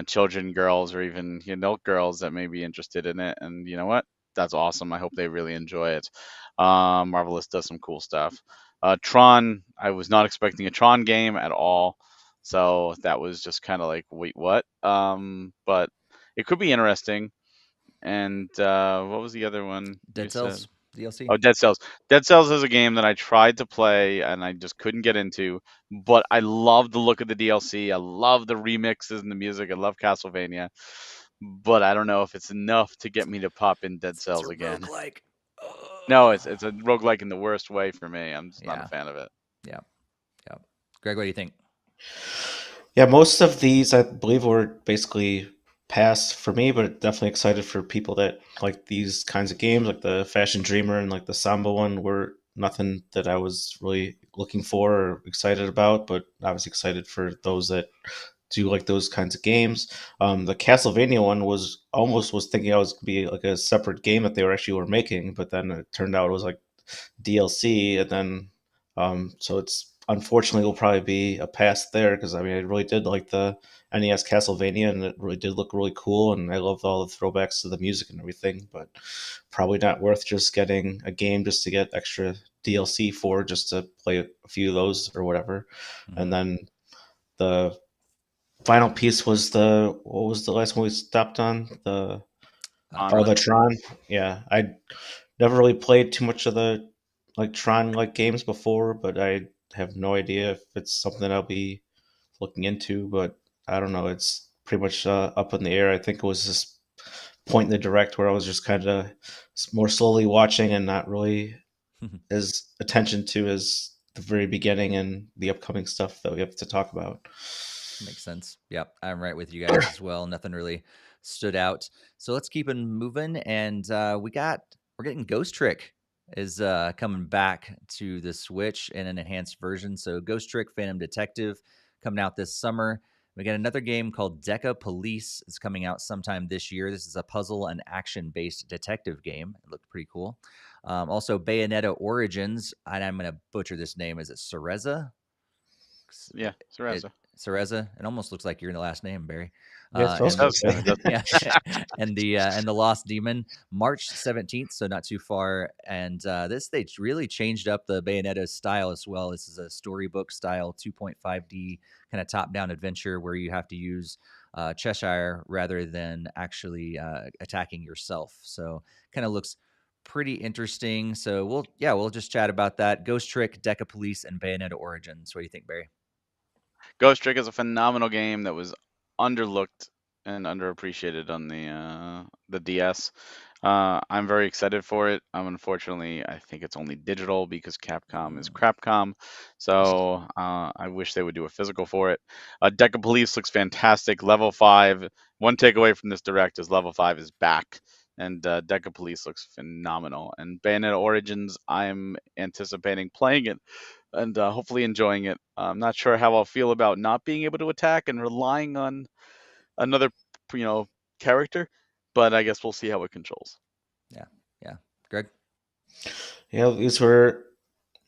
children, girls, or even adult girls that may be interested in it. And you know what? That's awesome. I hope they really enjoy it. Marvelous does some cool stuff. Tron, I was not expecting a Tron game at all. So that was just kind of like, wait, what? But it could be interesting. And what was the other one you Dead said? Cells DLC. Oh, Dead Cells. Dead Cells is a game that I tried to play and I just couldn't get into, but I love the look of the DLC. I love the remixes and the music. I love Castlevania, but I don't know if it's enough to get me to pop in Dead It's Cells a again. roguelike. No, it's a roguelike in the worst way for me. I'm just not a Yeah. fan of it. Yeah. Greg, what do you think? Yeah, most of these I believe were basically pass for me, but definitely excited for people that like these kinds of games, like the Fashion Dreamer and like the Samba one were nothing that I was really looking for or excited about, but I was excited for those that do like those kinds of games. The Castlevania one was thinking I was gonna be like a separate game that they were making, but then it turned out it was like DLC, and then so it's unfortunately will probably be a pass there because I mean I really did like the NES Castlevania and it really did look really cool and I loved all the throwbacks to the music and everything, but probably not worth just getting a game just to get extra DLC for just to play a few of those or whatever. Mm-hmm. And then the final piece was what was the last one we stopped on? The Tron. the Tron. Yeah, I never really played too much of the like Tron like games before, but I have no idea if it's something I'll be looking into. But I don't know. It's pretty much up in the air. I think it was this point in the direct where I was just kind of more slowly watching and not really as attention to as the very beginning and the upcoming stuff that we have to talk about. Makes sense. Yep, I'm right with you guys as well. Nothing really stood out. So let's keep it moving. And we're getting Ghost Trick is coming back to the Switch in an enhanced version. So Ghost Trick Phantom Detective coming out this summer. We got another game called Deca Police. It's coming out sometime this year. This is a puzzle and action-based detective game. It looked pretty cool. Also, Bayonetta Origins, and I'm going to butcher this name. Is it Cereza? Yeah, Cereza. Cereza. It almost looks like your last name, Barry. Yes, It does. It does. Yeah, and the Lost Demon, March 17th, so not too far. And this they really changed up the Bayonetta style as well. This is a storybook style 2.5D kind of top-down adventure where you have to use Cheshire rather than actually attacking yourself. So kind of looks pretty interesting. So we'll just chat about that. Ghost Trick, Deca Police, and Bayonetta Origins. What do you think, Barry? Ghost Trick is a phenomenal game that was underlooked and underappreciated on the DS. I'm very excited for it. Unfortunately, I think it's only digital because Capcom is Crapcom. So I wish they would do a physical for it. Deca Police looks fantastic. Level 5. One takeaway from this direct is Level 5 is back. And Deca Police looks phenomenal. And Bayonetta Origins, I'm anticipating playing it and hopefully enjoying it. I'm not sure how I'll feel about not being able to attack and relying on another, you know, character, but I guess we'll see how it controls. Yeah. Greg? Yeah, these were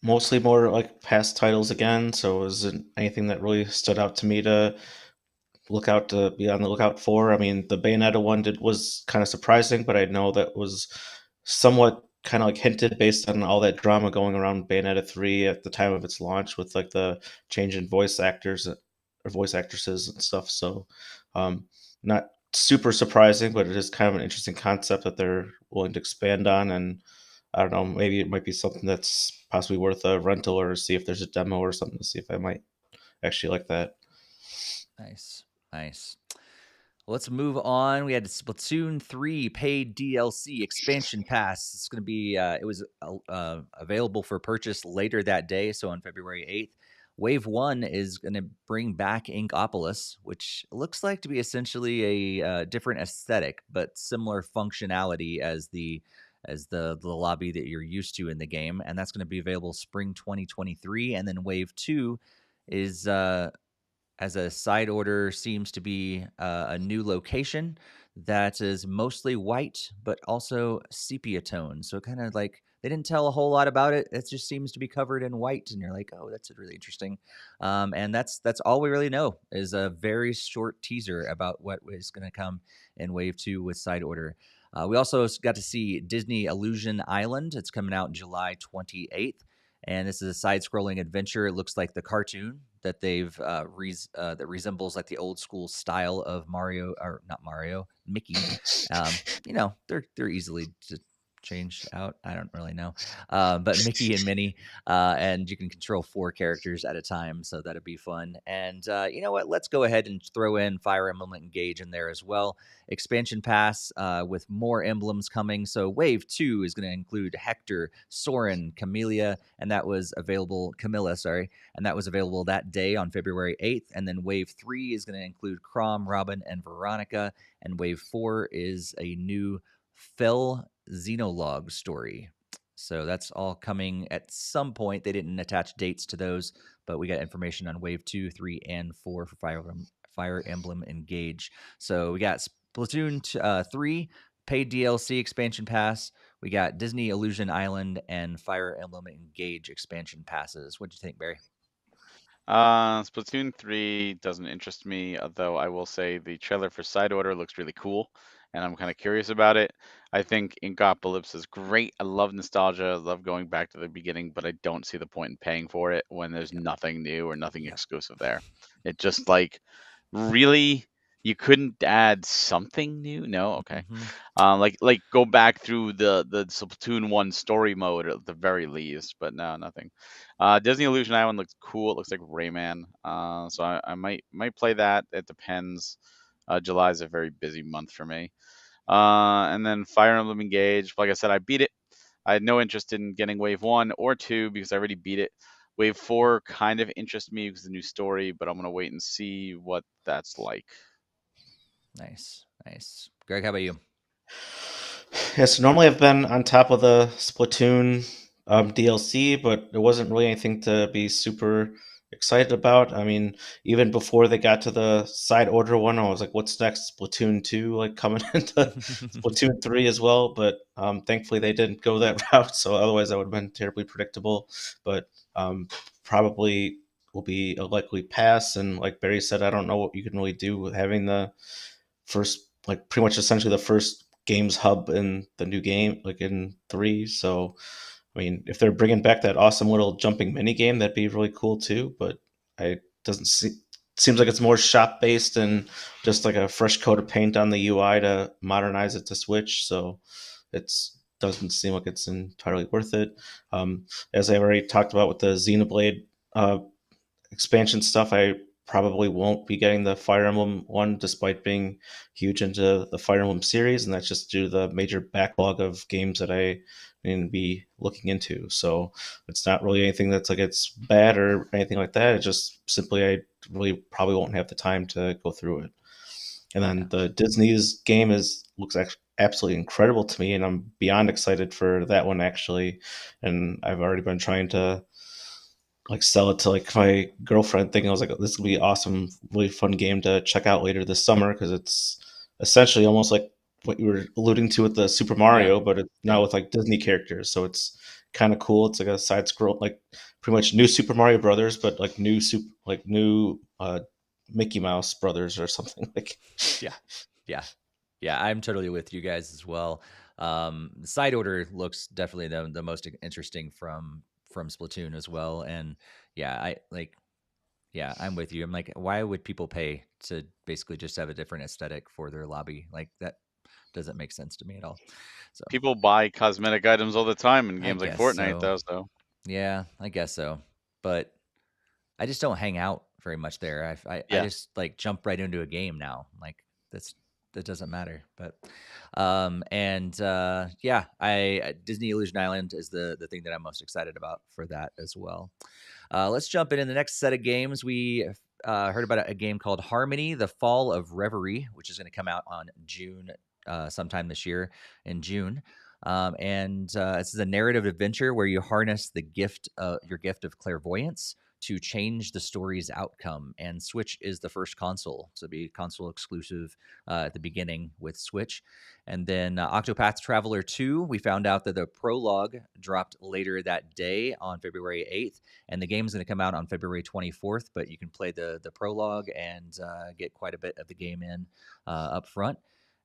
mostly more like past titles again, so it wasn't anything that really stood out to me to be on the lookout for. I mean, the Bayonetta one was kind of surprising, but I know that was somewhat kind of like hinted based on all that drama going around Bayonetta 3 at the time of its launch with like the change in voice actors or voice actresses and stuff. So, not super surprising, but it is kind of an interesting concept that they're willing to expand on. And I don't know, maybe it might be something that's possibly worth a rental or see if there's a demo or something to see if I might actually like that. Nice. Let's move on. We had Splatoon 3 paid DLC expansion pass. It's going to be, it was available for purchase later that day, so on February 8th. Wave 1 is going to bring back Inkopolis, which looks like to be essentially a different aesthetic, but similar functionality as the lobby that you're used to in the game. And that's going to be available spring 2023. And then Wave 2 is as a side order seems to be a new location that is mostly white but also sepia tone, so kind of like they didn't tell a whole lot about it. It just seems to be covered in white and you're like, oh, that's really interesting. And that's all we really know is a very short teaser about what is going to come in Wave 2 with side order. We also got to see Disney Illusion Island. It's coming out July 28th. And this is a side-scrolling adventure. It looks like the cartoon that they've that resembles like the old school style of Mario, or not Mario, Mickey. They're easily changed out. I don't really know, but Mickey and Minnie, and you can control 4 characters at a time, so that'd be fun. And you know what? Let's go ahead and throw in Fire Emblem Engage in there as well. Expansion pass with more emblems coming. So Wave 2 is going to include Hector, Soren, Camilla, and that was available. Camilla, sorry, and that was available that day on February 8th. And then Wave 3 is going to include Chrom, Robin, and Veronica. And Wave 4 is a new Fell Xenologue story. So that's all coming at some point. They didn't attach dates to those, but we got information on Wave 2, 3, and 4 for Fire Emblem Engage. So we got Splatoon 3 paid DLC expansion pass. We got Disney Illusion Island and Fire Emblem Engage expansion passes. What do you think, Barry? Splatoon 3 doesn't interest me, although I will say the trailer for Side Order looks really cool, and I'm kind of curious about it. I think Inkopolis is great. I love nostalgia. I love going back to the beginning, but I don't see the point in paying for it when there's nothing new or nothing exclusive there. It just like really you couldn't add something new? No, okay. Like go back through the Splatoon 1 story mode at the very least, but no, nothing. Disney Illusion Island looks cool. It looks like Rayman. So I might play that. It depends. July is a very busy month for me. And then Fire Emblem Engage. Like I said, I beat it. I had no interest in getting Wave 1 or 2 because I already beat it. Wave 4 kind of interests me because of the new story, but I'm gonna wait and see what that's like. Nice. Greg, how about you? Yes, normally I've been on top of the Splatoon DLC, but it wasn't really anything to be super excited about. I mean, even before they got to the side order one, I was like, "What's next?" Splatoon 2, like coming into Splatoon 3 as well. But thankfully they didn't go that route. So otherwise, that would have been terribly predictable. But probably will be a likely pass. And like Barry said, I don't know what you can really do with having the first, like pretty much essentially the first games hub in the new game, like in 3. So I mean, if they're bringing back that awesome little jumping mini game, that'd be really cool too. But I doesn't seems like it's more shop based and just like a fresh coat of paint on the UI to modernize it to Switch. So it's doesn't seem like it's entirely worth it. As I already talked about with the Xenoblade expansion stuff, I probably won't be getting the Fire Emblem one, despite being huge into the Fire Emblem series, and that's just due to the major backlog of games that I need to be looking into. So it's not really anything that's like it's bad or anything like that. It's just simply I really probably won't have the time to go through it. And then the Disney's game looks absolutely incredible to me, and I'm beyond excited for that one actually. And I've already been trying to like sell it to like my girlfriend, thinking I was like, this would be awesome, really fun game to check out later this summer, because it's essentially almost like what you were alluding to with the Super Mario, but it's now with like Disney characters. So it's kind of cool. It's like a side scroll, like pretty much new Super Mario Brothers, but like new Mickey Mouse Brothers or something like. Yeah. I'm totally with you guys as well. Side order looks definitely the most interesting from Splatoon as well. And I'm with you. I'm like, why would people pay to basically just have a different aesthetic for their lobby? Like, that doesn't make sense to me at all. So People buy cosmetic items all the time in games like Fortnite, though. So yeah, I guess so. But I just don't hang out very much there. I just like jump right into a game now. Like that doesn't matter. But Disney Illusion Island is the thing that I'm most excited about for that as well. Let's jump in the next set of games. We heard about a game called Harmony: The Fall of Reverie, which is going to come out on June, sometime this year in June. This is a narrative adventure where you harness your gift of clairvoyance to change the story's outcome. And Switch is the first console, so it'll be console exclusive at the beginning with Switch. And then Octopath Traveler 2, we found out that the prologue dropped later that day on February 8th, and the game's going to come out on February 24th, but you can play the prologue and get quite a bit of the game in up front.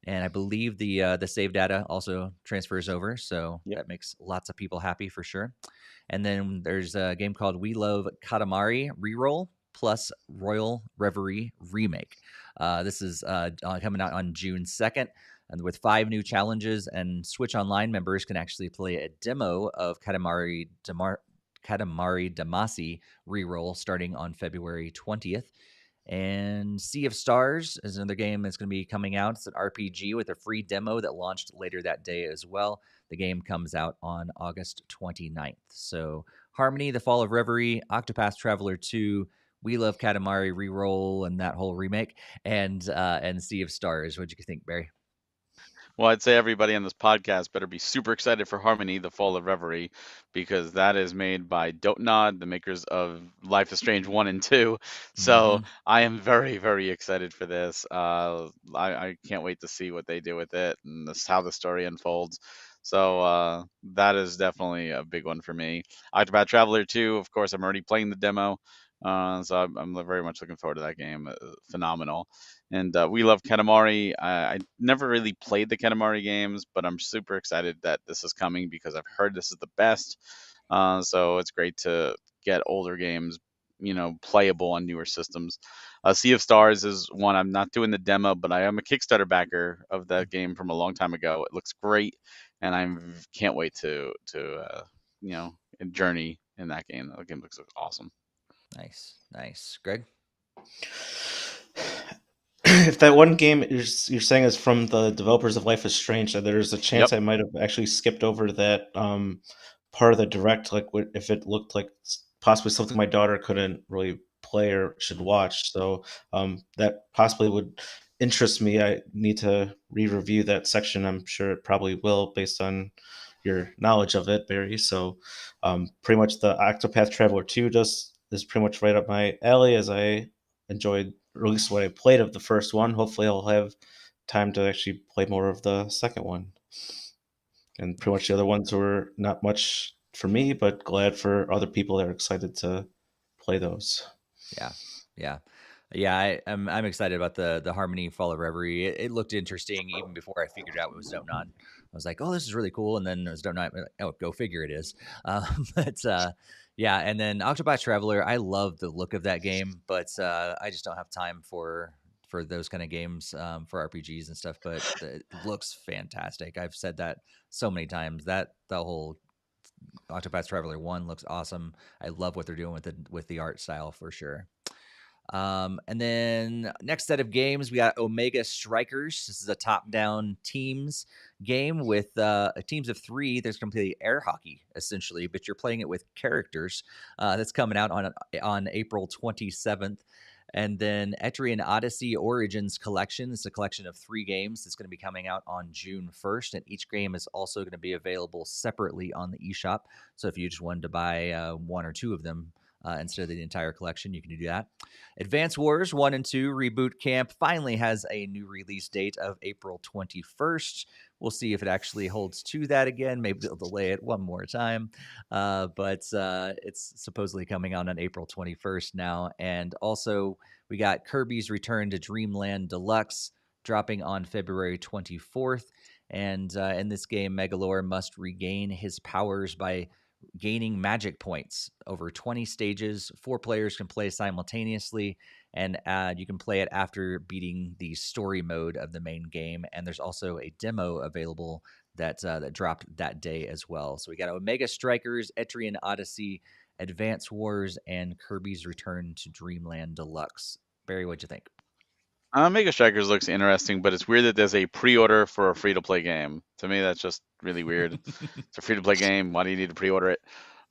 And I believe the save data also transfers over, so that makes lots of people happy for sure. And then there's a game called We Love Katamari Reroll plus Royal Reverie Remake. This is coming out on June 2nd, and with 5 new challenges, and Switch Online members can actually play a demo of Katamari Damacy Reroll starting on February 20th. And Sea of Stars is another game that's going to be coming out. It's an RPG with a free demo that launched later that day as well. The game comes out on August 29th. So Harmony, The Fall of Reverie, Octopath Traveler 2, We Love Katamari Reroll, and that whole remake, and Sea of Stars. What did you think, Barry? Well, I'd say everybody on this podcast better be super excited for Harmony: The Fall of Reverie, because that is made by Dontnod, the makers of Life is Strange 1 and 2. So I am very, very excited for this. I can't wait to see what they do with it and how the story unfolds. So that is definitely a big one for me. Octopath Traveler 2, of course, I'm already playing the demo. So I'm very much looking forward to that game. Phenomenal. And We Love Katamari. I never really played the Katamari games, but I'm super excited that this is coming because I've heard this is the best. So it's great to get older games, playable on newer systems. Sea of Stars is one. I'm not doing the demo, but I am a Kickstarter backer of that game from a long time ago. It looks great, and I can't wait to journey in that game. That game looks awesome. Nice. Greg? If that one game you're saying is from the developers of Life is Strange, there's a chance I might have actually skipped over that part of the direct, like if it looked like possibly something my daughter couldn't really play or should watch. So that possibly would interest me. I need to re-review that section. I'm sure it probably will based on your knowledge of it, Barry. So pretty much the Octopath Traveler 2 just is pretty much right up my alley, as I enjoyed, or at least what I played of the first one. Hopefully I'll have time to actually play more of the second one. And pretty much the other ones were not much for me, but glad for other people that are excited to play those. Yeah. I'm excited about the Harmony Fall of Reverie. It looked interesting even before I figured out it was Zonot. I was like, oh, this is really cool. And then it was Zonot. Like, oh, go figure it is. But yeah. And then Octopath Traveler, I love the look of that game, but I just don't have time for those kind of games, for RPGs and stuff. But it looks fantastic. I've said that so many times. That the whole Octopath Traveler 1 looks awesome. I love what they're doing with the art style for sure. And then next set of games, we got Omega Strikers. This is a top-down teams game with teams of 3. There's going to be air hockey essentially, but you're playing it with characters. That's coming out on April 27th. And then Etrian Odyssey Origins Collection. It's a collection of 3 games that's going to be coming out on June 1st. And each game is also going to be available separately on the eShop. So if you just wanted to buy 1 or 2 of them instead of the entire collection, you can do that. Advance Wars 1 and 2 Reboot Camp finally has a new release date of April 21st. We'll see if it actually holds to that again. Maybe they'll delay it one more time. But it's supposedly coming out on April 21st now. And also, we got Kirby's Return to Dreamland Deluxe dropping on February 24th. And in this game, Megalore must regain his powers by gaining magic points over 20 stages. 4 players can play simultaneously, and you can play it after beating the story mode of the main game. And there's also a demo available that dropped that day as well. So we got Omega Strikers, Etrian Odyssey, Advance Wars, and Kirby's Return to Dreamland Deluxe. Barry, what'd you think? Mega Strikers looks interesting, but it's weird that there's a pre-order for a free-to-play game. To me, that's just really weird. It's a free-to-play game. Why do you need to pre-order it?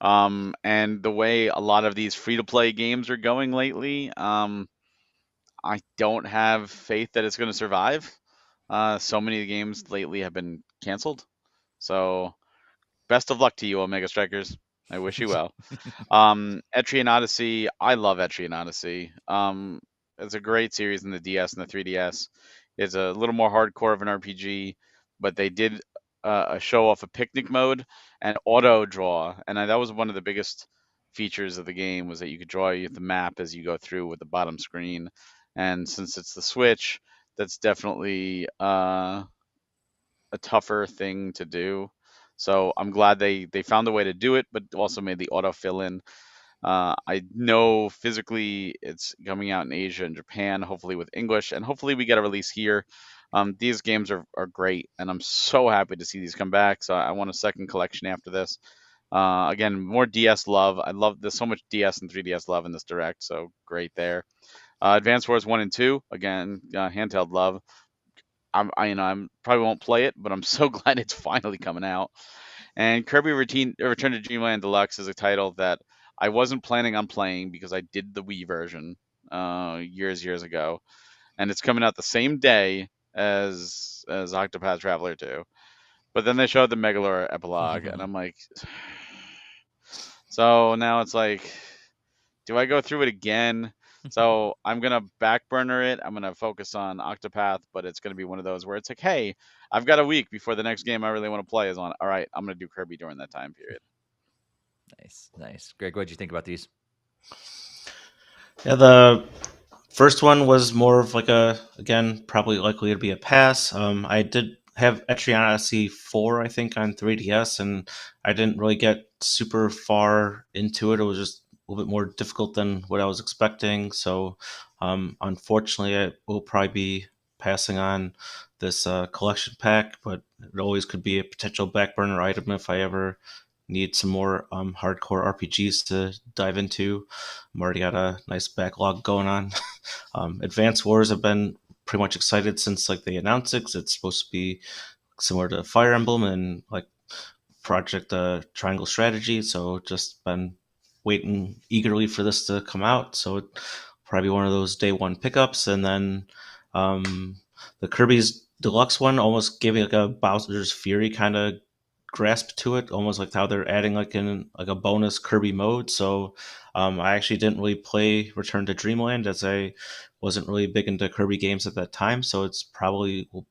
And the way a lot of these free-to-play games are going lately, I don't have faith that it's going to survive. So many games lately have been canceled. So best of luck to you, Omega Strikers. I wish you well. Etrian Odyssey, I love Etrian Odyssey. It's a great series in the DS and the 3DS. It's a little more hardcore of an RPG, but they did show off a picnic mode and auto draw, and that was one of the biggest features of the game, was that you could draw the map as you go through with the bottom screen. And since it's the Switch, that's definitely a tougher thing to do. So I'm glad they found a way to do it, but also made the auto fill in. I know physically it's coming out in Asia and Japan, hopefully with English, and hopefully we get a release here. These games are great, and I'm so happy to see these come back. So I want a second collection after this. Again, more DS love. There's so much DS and 3DS love in this direct, so great there. Advance Wars 1 and 2, again, handheld love. I probably won't play it, but I'm so glad it's finally coming out. And Kirby Return to Dreamland Deluxe is a title that I wasn't planning on playing because I did the Wii version years ago, and it's coming out the same day as Octopath Traveler 2. But then they showed the Megalore epilogue, and I'm like, so now it's like, do I go through it again? So I'm going to back burner it. I'm going to focus on Octopath, but it's going to be one of those where it's like, hey, I've got a week before the next game I really want to play is on. All right, I'm going to do Kirby during that time period. Nice. Greg, what did you think about these? Yeah, the first one was more of like again, probably likely to be a pass. I did have Etrian Odyssey 4, I think, on 3DS, and I didn't really get super far into it. It was just a little bit more difficult than what I was expecting. So, unfortunately, I will probably be passing on this collection pack, but it always could be a potential back burner item if I ever need some more hardcore RPGs to dive into. I'm already got a nice backlog going on. Advance Wars, I've been pretty much excited since like they announced it, 'cause it's supposed to be similar to Fire Emblem and like Project Triangle Strategy. So just been waiting eagerly for this to come out. So it probably one of those day one pickups. And then the Kirby's Deluxe one almost gave me like a Bowser's Fury kind of grasp to it, almost like how they're adding like a bonus Kirby mode. So I actually didn't really play Return to Dreamland, as I wasn't really big into Kirby games at that time. So it's probably will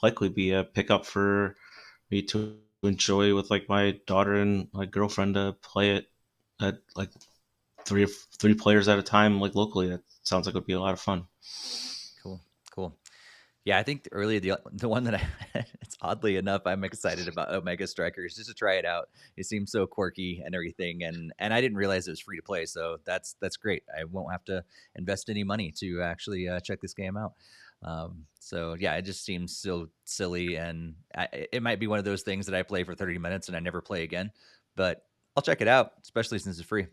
likely be a pickup for me to enjoy with like my daughter and my girlfriend to play it at like three players at a time, like locally. That sounds like it would be a lot of fun. Cool. Yeah, I think the one that it's oddly enough I'm excited about Omega Strikers just to try it out. It seems so quirky and everything, and I didn't realize it was free to play, so that's great. I won't have to invest any money to actually check this game out. So yeah, it just seems so silly, and it might be one of those things that I play for 30 minutes and I never play again, but I'll check it out, especially since it's free.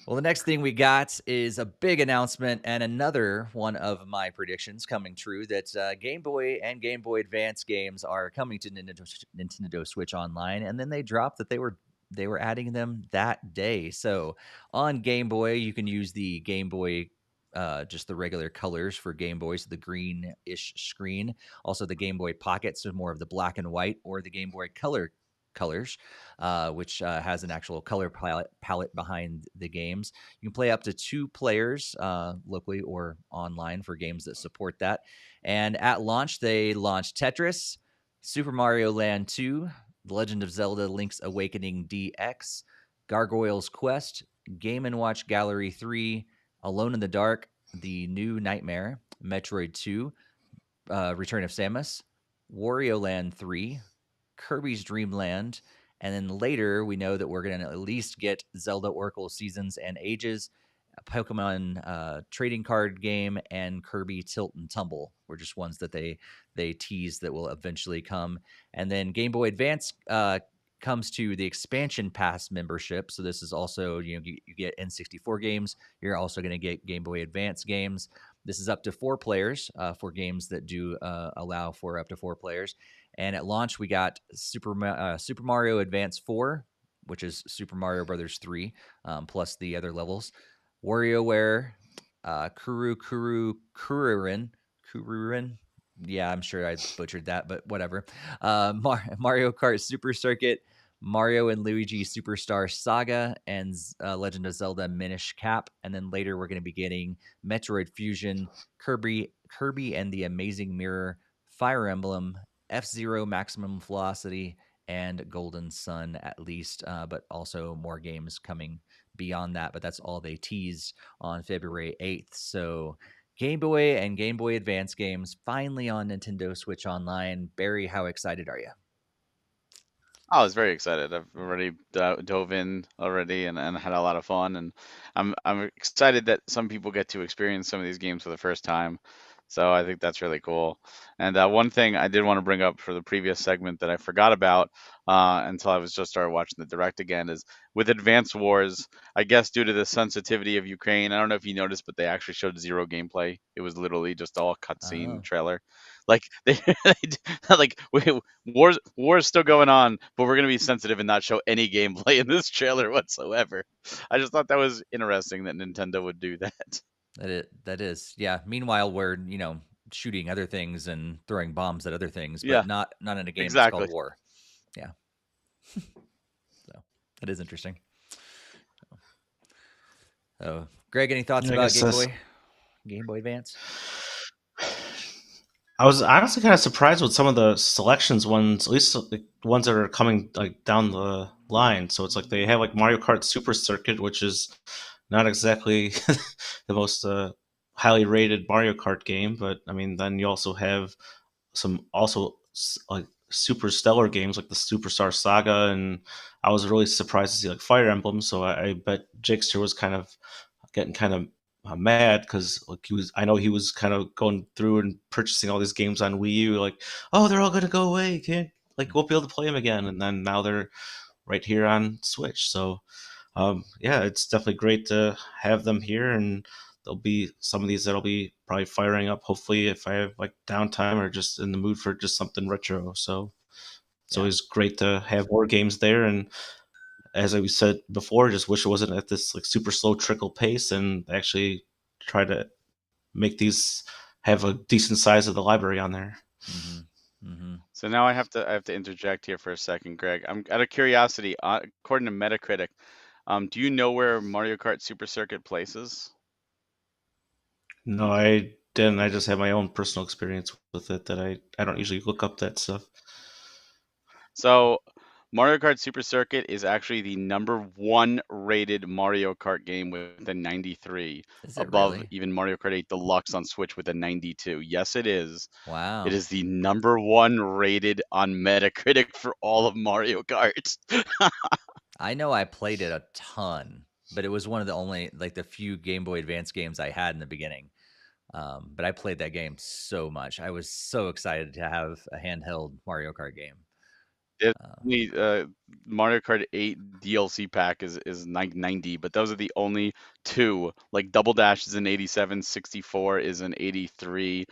Well, the next thing we got is a big announcement and another one of my predictions coming true that Game Boy and Game Boy Advance games are coming to Nintendo Switch Online, and then they dropped that they were adding them that day. So on Game Boy, you can use the Game Boy, just the regular colors for Game Boy, so the green-ish screen. Also, the Game Boy Pocket, so more of the black and white, or the Game Boy Color colors, which has an actual color palette behind the games. You can play up to 2 players locally or online for games that support that. And at launch, they launched Tetris, Super Mario Land 2, The Legend of Zelda Link's Awakening DX, Gargoyle's Quest, Game & Watch Gallery 3, Alone in the Dark, The New Nightmare, Metroid 2, Return of Samus, Wario Land 3, Kirby's Dream Land, and then later we know that we're going to at least get Zelda Oracle Seasons and Ages, a Pokemon trading card game, and Kirby Tilt and Tumble were just ones that they teased that will eventually come. And then Game Boy Advance comes to the expansion pass membership. So this is also, you get N64 games. You're also going to get Game Boy Advance games. This is up to 4 players for games that do allow for up to 4 players. And at launch, we got Super Mario Advance 4, which is Super Mario Brothers 3, plus the other levels. WarioWare, Kururin. Yeah, I'm sure I butchered that, but whatever. Mario Kart Super Circuit, Mario and Luigi Superstar Saga, and Legend of Zelda Minish Cap. And then later we're going to be getting Metroid Fusion, Kirby and the Amazing Mirror, Fire Emblem, F-Zero Maximum Velocity, and Golden Sun at least, but also more games coming beyond that. But that's all they teased on February 8th. So Game Boy and Game Boy Advance games finally on Nintendo Switch Online. Barry, how excited are you? I was very excited. I've already dove in already and had a lot of fun, and I'm excited that some people get to experience some of these games for the first time. So I think that's really cool. And one thing I did want to bring up for the previous segment that I forgot about until I was just started watching the direct again is with Advance Wars. I guess due to the sensitivity of Ukraine, I don't know if you noticed, but they actually showed zero gameplay. It was literally just all cutscene trailer. Like they, like war's still going on, but we're gonna be sensitive and not show any gameplay in this trailer whatsoever. I just thought that was interesting that Nintendo would do that. That is, yeah. Meanwhile, we're shooting other things and throwing bombs at other things, but Yeah, not in a game that's exactly. called War. Yeah. So that is interesting. So, Greg, any thoughts about Game Boy Advance? I was honestly kind of surprised with some of the selections ones, at least the ones that are coming like down the line. So it's like they have like Mario Kart Super Circuit, which is not exactly the most highly rated Mario Kart game, but I mean, then you also have some like super stellar games like the Superstar Saga, and I was really surprised to see like Fire Emblem. So I bet Jakester was kind of getting kind of mad because like I know he was kind of going through and purchasing all these games on Wii U, like, oh, they're all gonna go away, can't won't be able to play them again, and then now they're right here on Switch. So yeah, it's definitely great to have them here, and there'll be some of these that'll be probably firing up. Hopefully, if I have like downtime or just in the mood for just something retro. So it's always great to have more games there, and as I said before, just wish it wasn't at this like super slow trickle pace, and actually try to make these have a decent size of the library on there. Mm-hmm. Mm-hmm. So now I have to interject here for a second, Greg. I'm out of curiosity. According to Metacritic, do you know where Mario Kart Super Circuit places? No, I didn't. I just have my own personal experience with it that I don't usually look up that stuff. So Mario Kart Super Circuit is actually the #1 rated Mario Kart game with a 93, Is it above really? even Mario Kart 8 Deluxe on Switch with a 92. Yes, it is. It Wow. is the #1 rated on Metacritic for all of Mario Kart. I know I played it a ton, but it was one of the only like the few Game Boy Advance games I had in the beginning. But I played that game so much. I was so excited to have a handheld Mario Kart game. It's Um, only Mario Kart 8 DLC pack is 90, but those are the only two. Like Double Dash is an 87, 64 is an 83.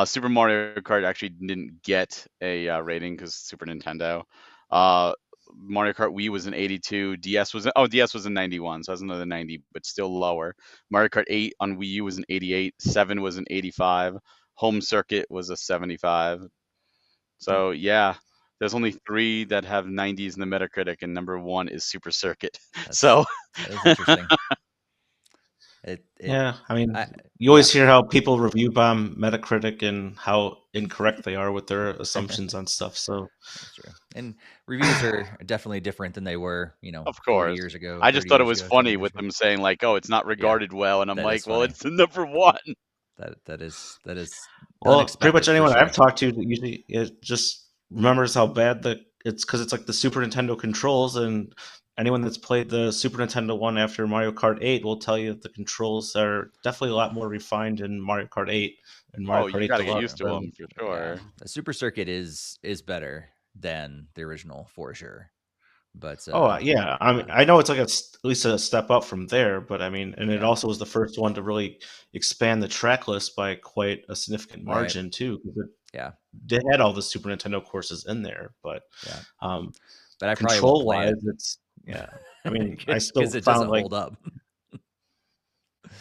Super Mario Kart actually didn't get a rating because Super Nintendo. Uh, Mario Kart Wii was an 82. DS was a 91, so that's another 90, but still lower. Mario Kart 8 on Wii U was an 88. 7 was an 85. Home Circuit was a 75. the So yeah, there's only three that have 90s in the Metacritic, and #1 is Super Circuit. that's So that is interesting. It Yeah, I mean, I you yeah, always hear how people review bomb Metacritic and how incorrect they are with their assumptions on stuff. So that's true. And reviews are definitely different than they were, of 40 course, years ago, I just 30 thought it years was ago, 20 funny years with ago. them saying like, "Oh, it's not Yeah, regarded well," and I'm that is like, "Well, funny. it's the #1." That is well, pretty much unexpected for anyone I've sure. talked to usually it just remembers how bad it's because it's like the Super Nintendo controls, and anyone that's played the Super Nintendo one after Mario Kart 8 will tell you that the controls are definitely a lot more refined in Mario Kart 8 and Mario Oh, Kart you 8 got to get Deluxe used to than. them for Yeah, sure. the Super Circuit is better than the original for sure. But Oh yeah, I mean yeah, I know it's like at least a step up from there, but I mean, and it yeah, also was the first one to really expand the track list by quite a significant right, margin too, because yeah, they had all the Super Nintendo courses in there, but yeah. um, But I probably won't control play wise, it it's yeah. I mean, I still because it found doesn't like hold up.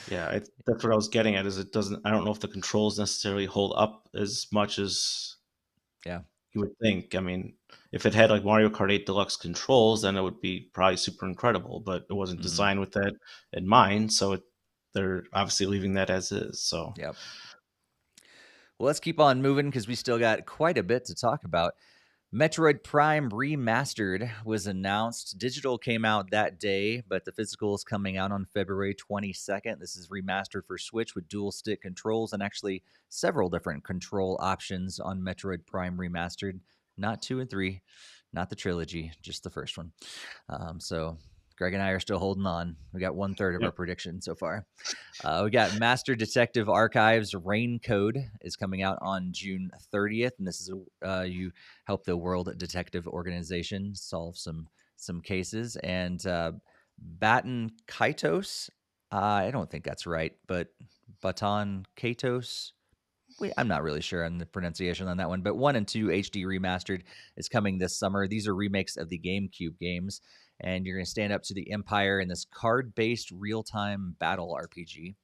yeah, that's what I was getting at. Is it doesn't? I don't know if the controls necessarily hold up as much as Yeah. you would think. I mean, if it had like Mario Kart 8 Deluxe controls, then it would be probably super incredible. But it wasn't Hmm. designed with that in mind, so they're obviously leaving that as is. So Yep. Well, let's keep on moving because we still got quite a bit to talk about. Metroid Prime Remastered was announced. Digital came out that day, but the physical is coming out on February 22nd. This is remastered for Switch with dual stick controls and actually several different control options on Metroid Prime Remastered. Not 2 and 3, not the trilogy, just the first one. So Greg and I are still holding on. We got 1/3 of our yep. prediction so far. We got Master Detective Archives Rain Code is coming out on June 30th, and this is you help the World Detective Organization solve some cases. And Baton Kaitos, I don't think that's right, but Baton Kaitos. I'm not really sure on the pronunciation on that one, but 1 and 2 HD Remastered is coming this summer. These are remakes of the GameCube games, and you're going to stand up to the Empire in this card-based real-time battle RPG.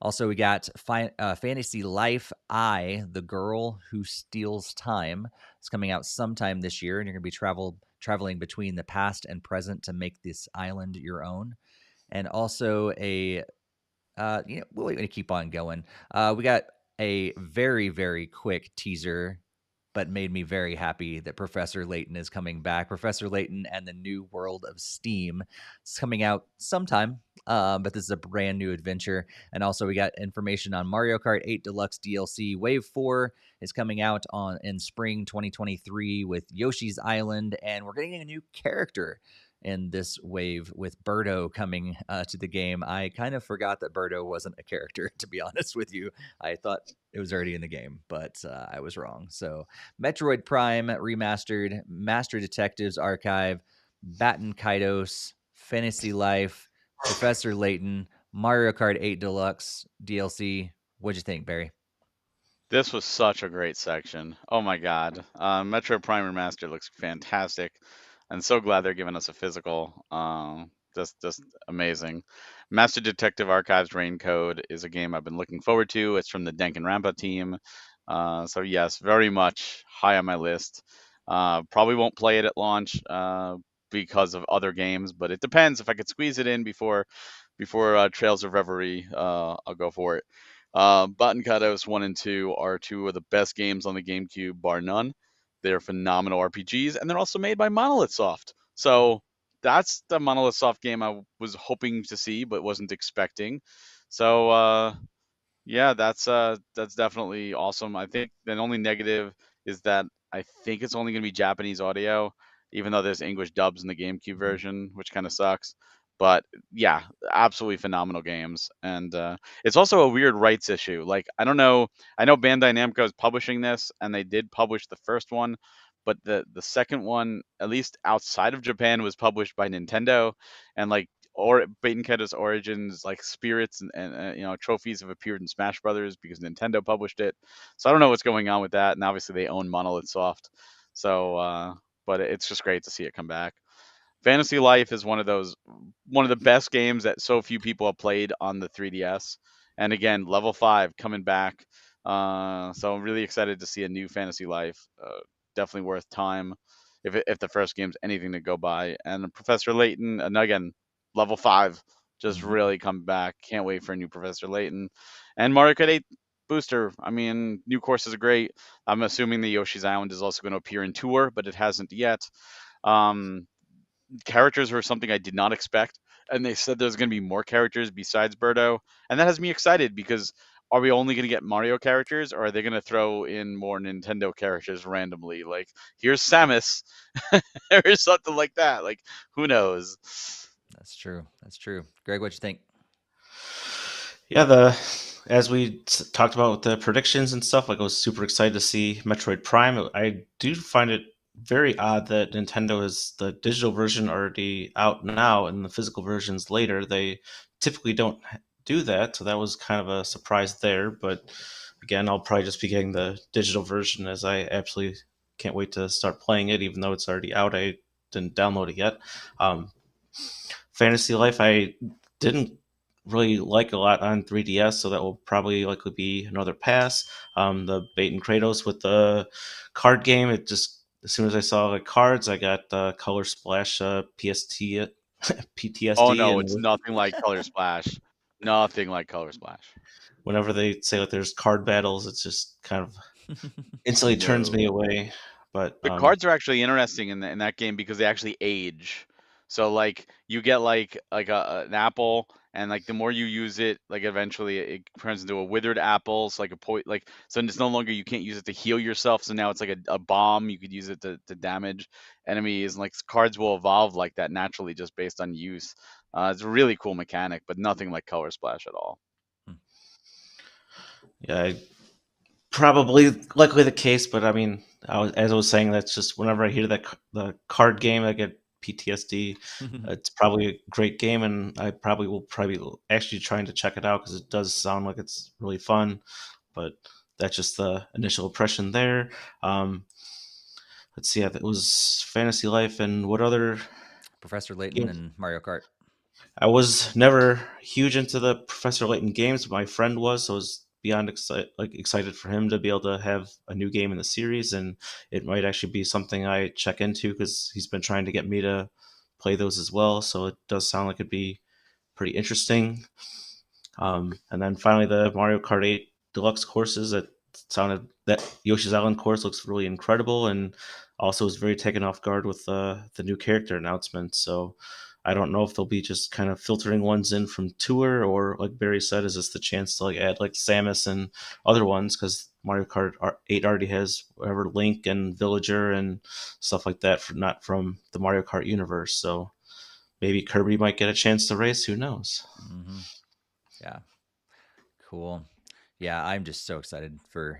Also, we got Fantasy Life I, The Girl Who Steals Time. It's coming out sometime this year, and you're going to be traveling between the past and present to make this island your own. And also we're going to keep on going. We got a very, very quick teaser, but made me very happy that Professor Layton is coming back. Professor Layton and the New World of Steam. It's coming out sometime, but this is a brand new adventure. And also, we got information on Mario Kart 8 Deluxe DLC. Wave 4 is coming out in spring 2023 with Yoshi's Island, and we're getting a new character in this wave with Birdo coming to the game. I kind of forgot that Birdo wasn't a character, to be honest with you. I thought it was already in the game, but I was wrong. So Metroid Prime Remastered, Master Detectives Archive, Baton Kaitos, Fantasy Life, Professor Layton, Mario Kart 8 Deluxe DLC. What'd you think, Barry? This was such a great section. Oh my God. Metro Prime Remaster looks fantastic. and so glad they're giving us a physical. Just amazing. Master Detective Archives Rain Code is a game I've been looking forward to. It's from the Danganronpa team. So yes, very much high on my list. Probably won't play it at launch because of other games, but it depends. If I could squeeze it in before Trails of Reverie, I'll go for it. Button Kados 1 and 2 are two of the best games on the GameCube, bar none. They're phenomenal RPGs, and they're also made by Monolith Soft. So that's the Monolith Soft game I was hoping to see, but wasn't expecting. So yeah, that's definitely awesome. I think the only negative is that I think it's only going to be Japanese audio, even though there's English dubs in the GameCube version, which kind of sucks. But yeah, absolutely phenomenal games, and it's also a weird rights issue. Like I don't know, I know Bandai Namco is publishing this, and they did publish the first one, but the second one, at least outside of Japan, was published by Nintendo, and like or Batenkeda's Origins, like spirits and trophies have appeared in Smash Brothers because Nintendo published it. So I don't know what's going on with that, and obviously they own Monolith Soft. So, but it's just great to see it come back. Fantasy Life is one of the best games that so few people have played on the 3DS. And again, level 5 coming back. So I'm really excited to see a new Fantasy Life. Definitely worth time if the first game's anything to go by. And Professor Layton, and again, level 5 just really come back. Can't wait for a new Professor Layton. And Mario Kart 8 booster. I mean, new courses are great. I'm assuming the Yoshi's Island is also going to appear in Tour, but it hasn't yet. Um, Characters were something I did not expect, and they said there's going to be more characters besides Birdo, and that has me excited because are we only going to get Mario characters, or are they going to throw in more Nintendo characters randomly? Like here's Samus, or something like that. Like who knows? That's true. That's true. Greg, what you think? Yeah, as we talked about with the predictions and stuff, like I was super excited to see Metroid Prime. I do find it very odd that Nintendo has the digital version already out now and the physical versions later. They typically don't do that, so that was kind of a surprise there. But again, I'll probably just be getting the digital version as I absolutely can't wait to start playing it, even though it's already out. I didn't download it yet. Fantasy Life, I didn't really like a lot on 3DS, so that will probably likely be another pass. The Bait and Kratos with the card game, it just as soon as I saw the cards, I got Color Splash PST Oh PTSD, no, and it's nothing like Color Splash. Nothing like Color Splash. whenever they say that there's card battles, it's just kind of instantly turns me No. away. But The cards are actually interesting in that game because they actually age. So like you get an apple, and like the more you use it, like eventually it turns into a withered apple. So like so it's no longer, you can't use it to heal yourself. So now it's like a bomb. You could use it to damage enemies, and like cards will evolve like that naturally just based on use. It's a really cool mechanic, but nothing like Color Splash at all. yeah, probably likely the case, but I mean, as I was saying, that's just whenever I hear the card game, I get PTSD. It's probably a great game, and I will actually trying to check it out because it does sound like it's really fun. But that's just the initial impression there. Let's see, it was Fantasy Life, and what other Professor Layton games? and Mario Kart. I was never huge into the Professor Layton games, but my friend was, so I was beyond excited for him to be able to have a new game in the series, and it might actually be something I check into because he's been trying to get me to play those as well. So it does sound like it'd be pretty interesting. And then finally, the Mario Kart 8 Deluxe courses. That Yoshi's Island course looks really incredible, and also was very taken off guard with the new character announcement. So I don't know if they'll be just kind of filtering ones in from tour, or like Barry said, is this the chance to like add like Samus and other ones, because Mario Kart 8 already has whatever Link and Villager and stuff like that, not from the Mario Kart universe. So maybe Kirby might get a chance to race. Who knows? Mm-hmm. Yeah. Cool. Yeah, I'm just so excited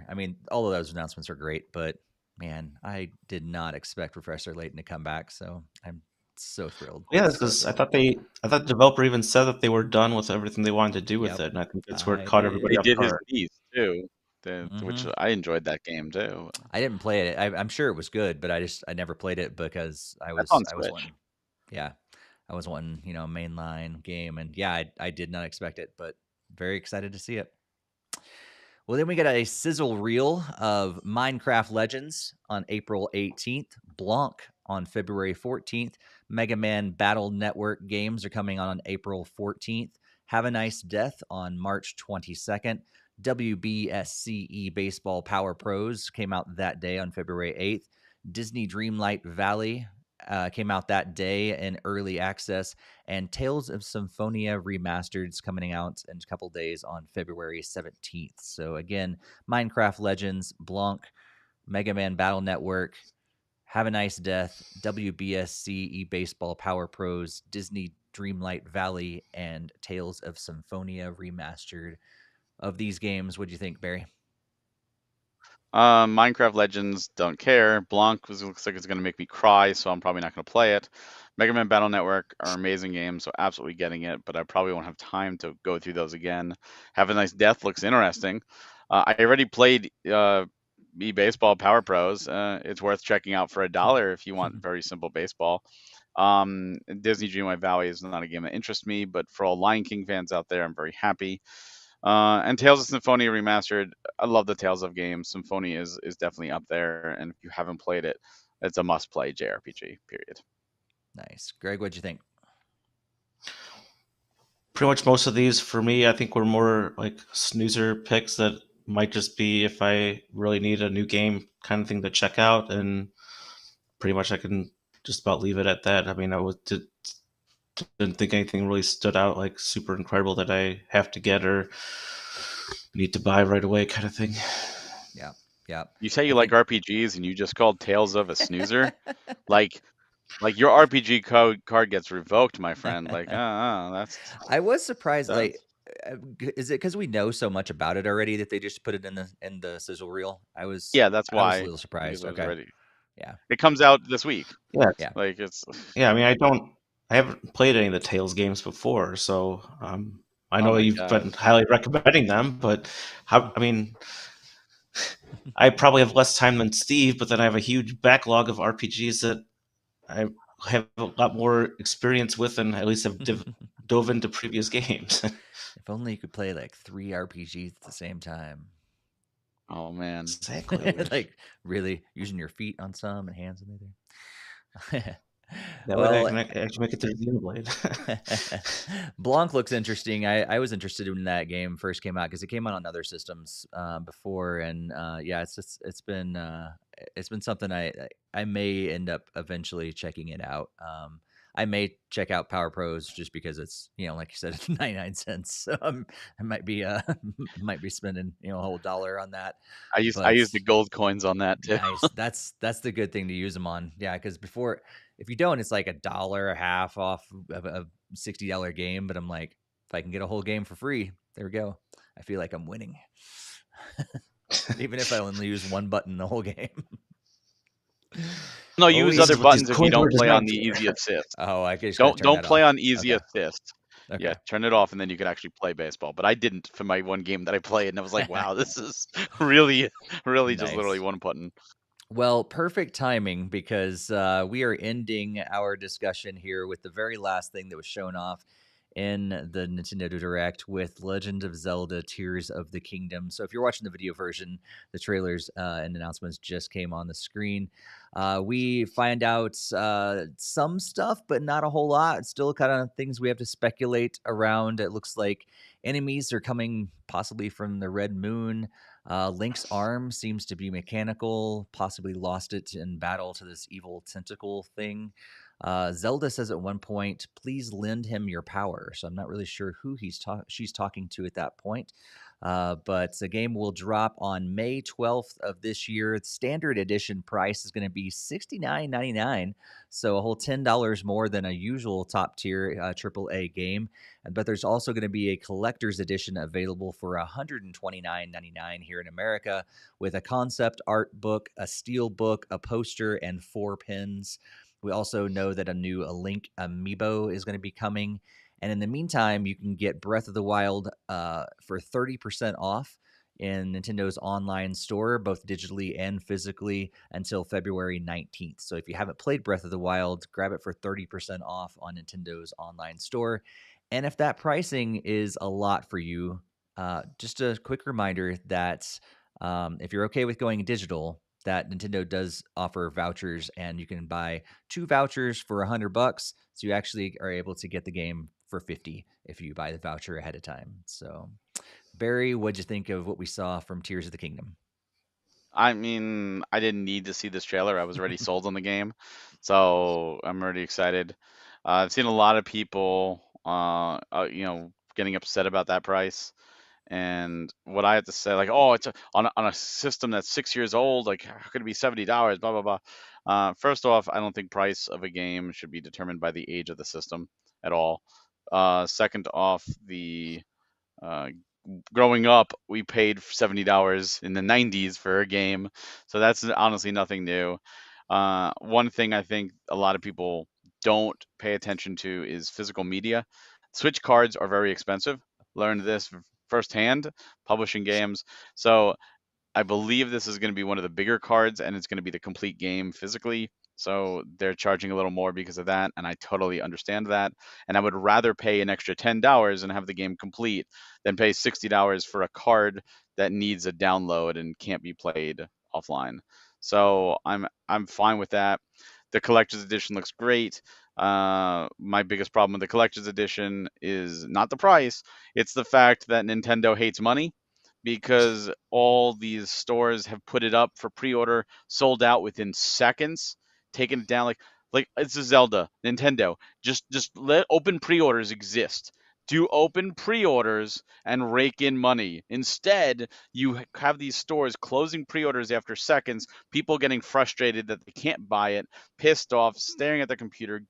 I mean, all of those announcements are great, but man, I did not expect Professor Layton to come back, so I'm so thrilled. Yeah, So because I thrilled. thought the developer even said that they were done with everything they wanted to do with Yep, it, and I think that's where it I caught everybody They did. off did his guard. piece too. which Mhm. I enjoyed that game too. I didn't play it. I'm sure it was good, but I never played it because That's on I was Switch. wanting, yeah, I was wanting, a mainline game, and yeah, I did not expect it, but very excited to see it. Well, then we got a sizzle reel of Minecraft Legends on April 18th, Blanc on February 14th, Mega Man Battle Network games are coming on April 14th, Have a Nice Death on March 22nd, WBSCE Baseball Power Pros came out that day on February 8th, Disney Dreamlight Valley came out that day in early access, and Tales of Symphonia Remastered's coming out in a couple days on February 17th. So again, Minecraft Legends, Blanc, Mega Man Battle Network, Have a Nice Death, WBSC eBaseball Power Pros, Disney Dreamlight Valley, and Tales of Symphonia Remastered. Of these games, what do you think, Barry? Minecraft Legends, don't care. Blanc looks like it's going to make me cry, so I'm probably not going to play it. Mega Man Battle Network are amazing games, so absolutely getting it, but I probably won't have time to go through those again. Have a Nice Death looks interesting. I already played baseball Power Pros. It's worth checking out for $1 if you want very simple baseball. Disney Dreamlight Valley is not a game that interests me, but for all Lion King fans out there, I'm very happy. And Tales of Symphonia Remastered, I love the Tales of games. Symphonia is definitely up there, and if you haven't played it, it's a must-play JRPG. Period. Nice. Greg, what'd you think? Pretty much most of these for me, I think were more like snoozer picks that might just be if I really need a new game kind of thing to check out, and pretty much I can just about leave it at that. I mean, didn't think anything really stood out like super incredible that I have to get or need to buy right away kind of thing. Yeah. Yeah. You say I you like think RPGs, and you just called Tales of a snoozer? like, like your RPG card gets revoked, my friend. Like, that's I was surprised. that's. Like, is it because we know so much about it already that they just put it in the sizzle reel? Yeah, that's I was a why, little because surprised. it was Okay, already. yeah, It comes out this week. Yeah, yeah. Like it's. yeah. I mean, I haven't played any of the Tales games before, so I Oh know my you've god. been highly recommending them, but I mean, I probably have less time than Steve, but then I have a huge backlog of RPGs that I have a lot more experience with, and at least have dove into previous games. If only you could play like 3 RPGs at the same time. Oh man. Exactly. I wish. Like really using your feet on some and hands on the other. That way I Well, can actually make it to the Xenoblade. Blanc looks interesting. I was interested when that game first came out because it came out on other systems before, and yeah, it's been something I may end up eventually checking it out. I may check out Power Pros just because it's like you said, it's 99 cents. So I might be might be spending a whole dollar on that, I but used the gold coins on that too. nice. That's the good thing to use them on. Yeah, because before, if you don't, it's like $1 a half off of a $60 game. But I'm like, if I can get a whole game for free, there we go. I feel like I'm winning, even if I only use one button the whole game. No, Well, use This other is what these buttons if you coins were don't play on designed the for. easy assist. Oh, I just gotta turn Don't that play off. on easy Okay. assist. Yeah, Okay. turn it off, and then you can actually play baseball. But I didn't for my one game that I played, and I was like, wow, this is really, really just literally Nice. one button. Well, perfect timing because we are ending our discussion here with the very last thing that was shown off in the Nintendo Direct with Legend of Zelda Tears of the Kingdom. So if you're watching the video version, the trailers and announcements just came on the screen. We find out some stuff, but not a whole lot. It's still kind of things we have to speculate around. It looks like enemies are coming possibly from the Red Moon. Link's arm seems to be mechanical, possibly lost it in battle to this evil tentacle thing. Zelda says at one point, please lend him your power. So I'm not really sure who she's talking to at that point. But the game will drop on May 12th of this year. The standard edition price is going to be $69.99. So a whole $10 more than a usual top tier AAA game. But there's also going to be a collector's edition available for $129.99 here in America with a concept art book, a steel book, a poster, and 4 pins. We also know that a new Link amiibo is going to be coming. And in the meantime, you can get Breath of the Wild for 30% off. in Nintendo's online store, both digitally and physically, until February 19th. So if you haven't played Breath of the Wild, grab it for 30% off on Nintendo's online store. And if that pricing is a lot for you, just a quick reminder that if you're okay with going digital, that Nintendo does offer vouchers, and you can buy 2 vouchers for $100. So you actually are able to get the game for 50 if you buy the voucher ahead of time. So, Barry, what'd you think of what we saw from Tears of the Kingdom? I mean, I didn't need to see this trailer. I was already sold on the game, so I'm already excited. I've seen a lot of people, getting upset about that price. And what I had to say, like, oh, on a system that's 6 years old. Like, how could it be $70? Blah blah blah. First off, I don't think price of a game should be determined by the age of the system at all. Second off, the uh, growing up, we paid $70 in the 90s for a game, so that's honestly nothing new. One thing I think a lot of people don't pay attention to is physical media. Switch cards are very expensive. Learned this firsthand publishing games. So I believe this is going to be one of the bigger cards, and it's going to be the complete game physically. So they're charging a little more because of that, and I totally understand that. And I would rather pay an extra $10 and have the game complete than pay $60 for a card that needs a download and can't be played offline. So I'm fine with that. The collector's edition looks great. My biggest problem with the collector's edition is not the price; it's the fact that Nintendo hates money, because all these stores have put it up for pre-order, sold out within seconds, taken it down. Like it's a Zelda. Nintendo, just let open pre-orders exist. Do open pre-orders and rake in money. Instead, you have these stores closing pre-orders after seconds, people getting frustrated that they can't buy it, pissed off, staring at the computer,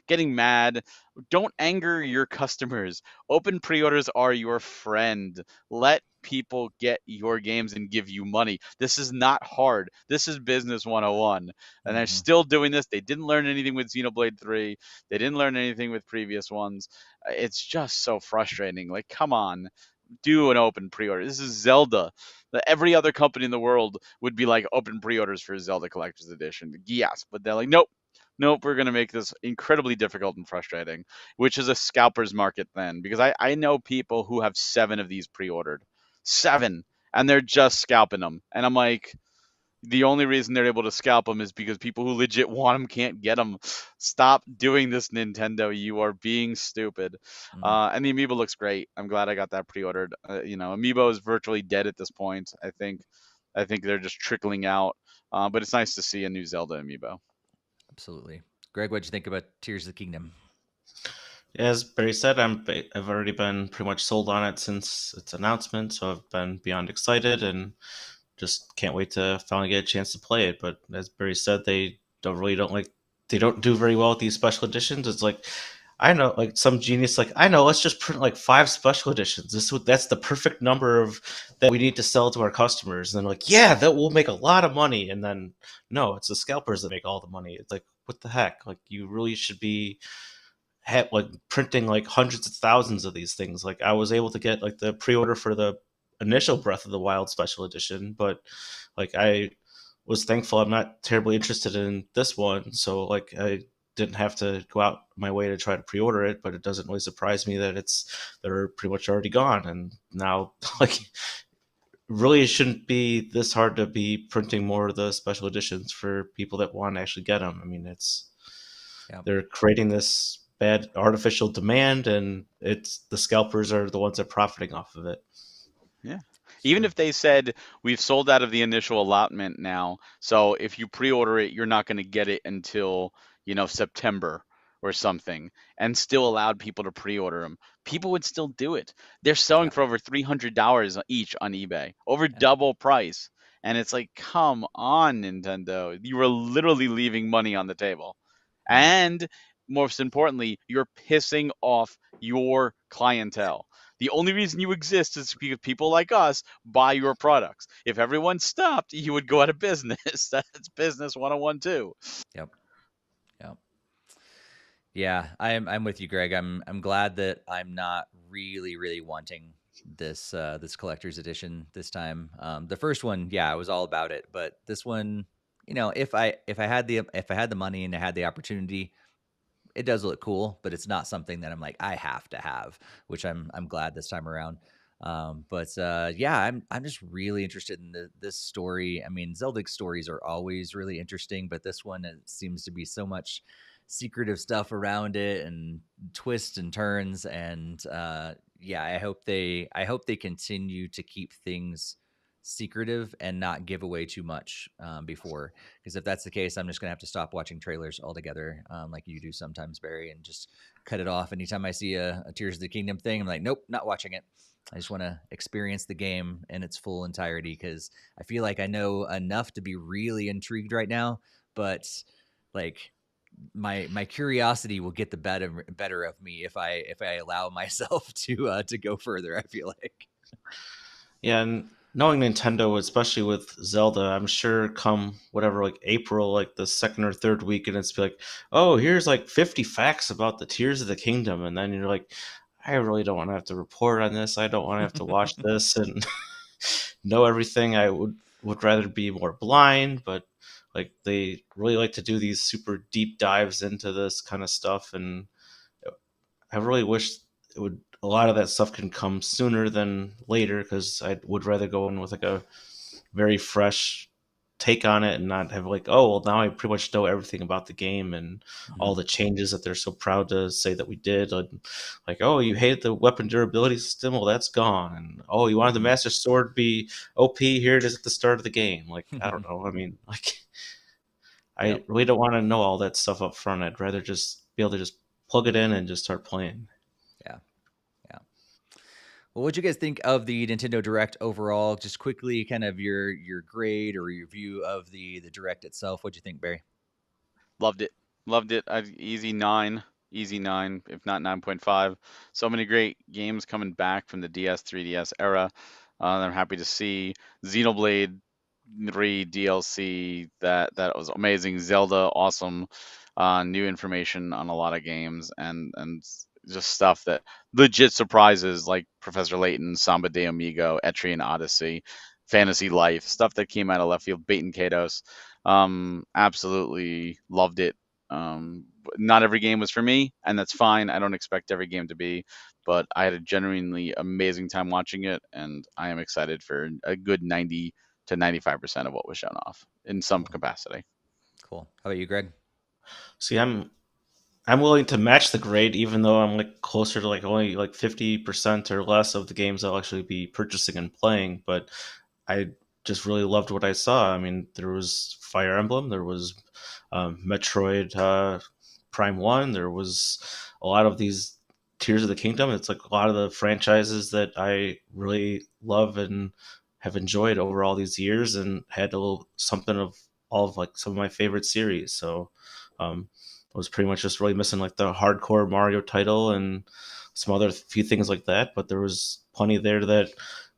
getting mad. Don't anger your customers. Open pre-orders are your friend. Let people get your games and give you money. This is not hard. This is business 101. And they're still doing this. They didn't learn anything with Xenoblade 3. They didn't learn anything with previous ones. It's just so frustrating. Like, come on. Do an open pre-order. This is Zelda. Every other company in the world would be like, open pre-orders for Zelda Collector's Edition. Yes, but they're like, nope. Nope, we're going to make this incredibly difficult and frustrating, which is a scalper's market then. Because I know people who have 7 of these pre-ordered. 7. And they're just scalping them. And I'm like, the only reason they're able to scalp them is because people who legit want them can't get them. Stop doing this, Nintendo. You are being stupid. And the amiibo looks great. I'm glad I got that pre-ordered. Amiibo is virtually dead at this point. I think they're just trickling out. But it's nice to see a new Zelda amiibo. Absolutely. Greg, what'd you think about Tears of the Kingdom? As Barry said, I've already been pretty much sold on it since its announcement, so I've been beyond excited and just can't wait to finally get a chance to play it. But as Barry said, they don't do very well with these special editions. It's like, I know, like some genius, like, I know, let's just print like 5 special editions. That's the perfect number of that we need to sell to our customers. And then like, yeah, that will make a lot of money. And then no, it's the scalpers that make all the money. It's like, what the heck? Like, you really should be like printing like hundreds of thousands of these things. Like, I was able to get like the pre-order for the initial Breath of the Wild special edition, but like, I was thankful I'm not terribly interested in this one, so like, I didn't have to go out my way to try to pre-order it. But it doesn't really surprise me that they're pretty much already gone, and now like, really it shouldn't be this hard to be printing more of the special editions for people that want to actually get them. I mean, they're creating this bad artificial demand, and it's the scalpers are the ones that are profiting off of it. Yeah. Even if they said, we've sold out of the initial allotment now, so if you pre-order it, you're not going to get it until, September or something, and still allowed people to pre-order them, people would still do it. They're selling for over $300 each on eBay, over double price. And it's like, come on, Nintendo. You are literally leaving money on the table. And most importantly, you're pissing off your clientele. The only reason you exist is because people like us buy your products. If everyone stopped, you would go out of business. That's business 101 too. Yep. Yep. Yeah, I'm with you, Greg. I'm glad that I'm not really wanting this collector's edition this time. The first one, yeah, I was all about it, but this one, if I had the money and I had the opportunity, it does look cool, but it's not something that I'm like I have to have, which I'm glad this time around. But yeah, I'm just really interested in this story. I mean, Zelda stories are always really interesting, but this one, it seems to be so much secretive stuff around it and twists and turns. And yeah, I hope they continue to keep things secretive and not give away too much before, because if that's the case, I'm just gonna have to stop watching trailers altogether, like you do sometimes, Barry, and just cut it off anytime I see a Tears of the Kingdom thing. I'm like, nope, not watching it. I just want to experience the game in its full entirety, because I feel like I know enough to be really intrigued right now, but like my curiosity will get the better of me if I allow myself to go further, I feel like. Yeah, and knowing Nintendo, especially with Zelda, I'm sure come whatever, like April, like the second or third week, and it's be like, oh, here's like 50 facts about the Tears of the Kingdom, and then you're like, I really don't want to have to report on this. I don't want to have to watch this and know everything. I would rather be more blind, but like they really like to do these super deep dives into this kind of stuff, and I really wish it would a lot of that stuff can come sooner than later, because I would rather go in with like a very fresh take on it and not have like, oh well, now I pretty much know everything about the game and all Mhm. the changes that they're so proud to say that we did. Like, oh, you hated the weapon durability system, well that's gone. And oh, you wanted the Mhm. Master Sword to be OP, here it is at the start of the game. Like, I don't know. I mean, like, I Yep. really don't want to know all that stuff up front. I'd rather just be able to just plug it in and just start playing. Yeah. Yeah. Well, what'd you guys think of the Nintendo Direct overall? Just quickly, kind of your grade or your view of the Direct itself. What'd you think, Barry? Loved it. Loved it. Easy 9. Easy 9, if not 9.5. So many great games coming back from the DS, 3DS era. I'm happy to see Xenoblade 3 DLC. That was amazing. Zelda, awesome. New information on a lot of games, and just stuff that legit surprises, like Professor Layton, Samba de Amigo, Etrian Odyssey, Fantasy Life, stuff that came out of left field. Bait and Kados. Absolutely loved it. Not every game was for me, and that's fine. I don't expect every game to be, but I had a genuinely amazing time watching it, and I am excited for a good 90 to 95% of what was shown off in some Cool. capacity. Cool. How about you, Greg? See, I'm willing to match the grade, even though I'm like closer to like only like 50% or less of the games I'll actually be purchasing and playing. But I just really loved what I saw. I mean, there was Fire Emblem, there was Metroid Prime One, there was a lot of these Tears of the Kingdom. It's like a lot of the franchises that I really love and have enjoyed over all these years, and had a little something of all of like some of my favorite series. So I was pretty much just really missing like the hardcore Mario title and some other few things like that, but there was plenty there that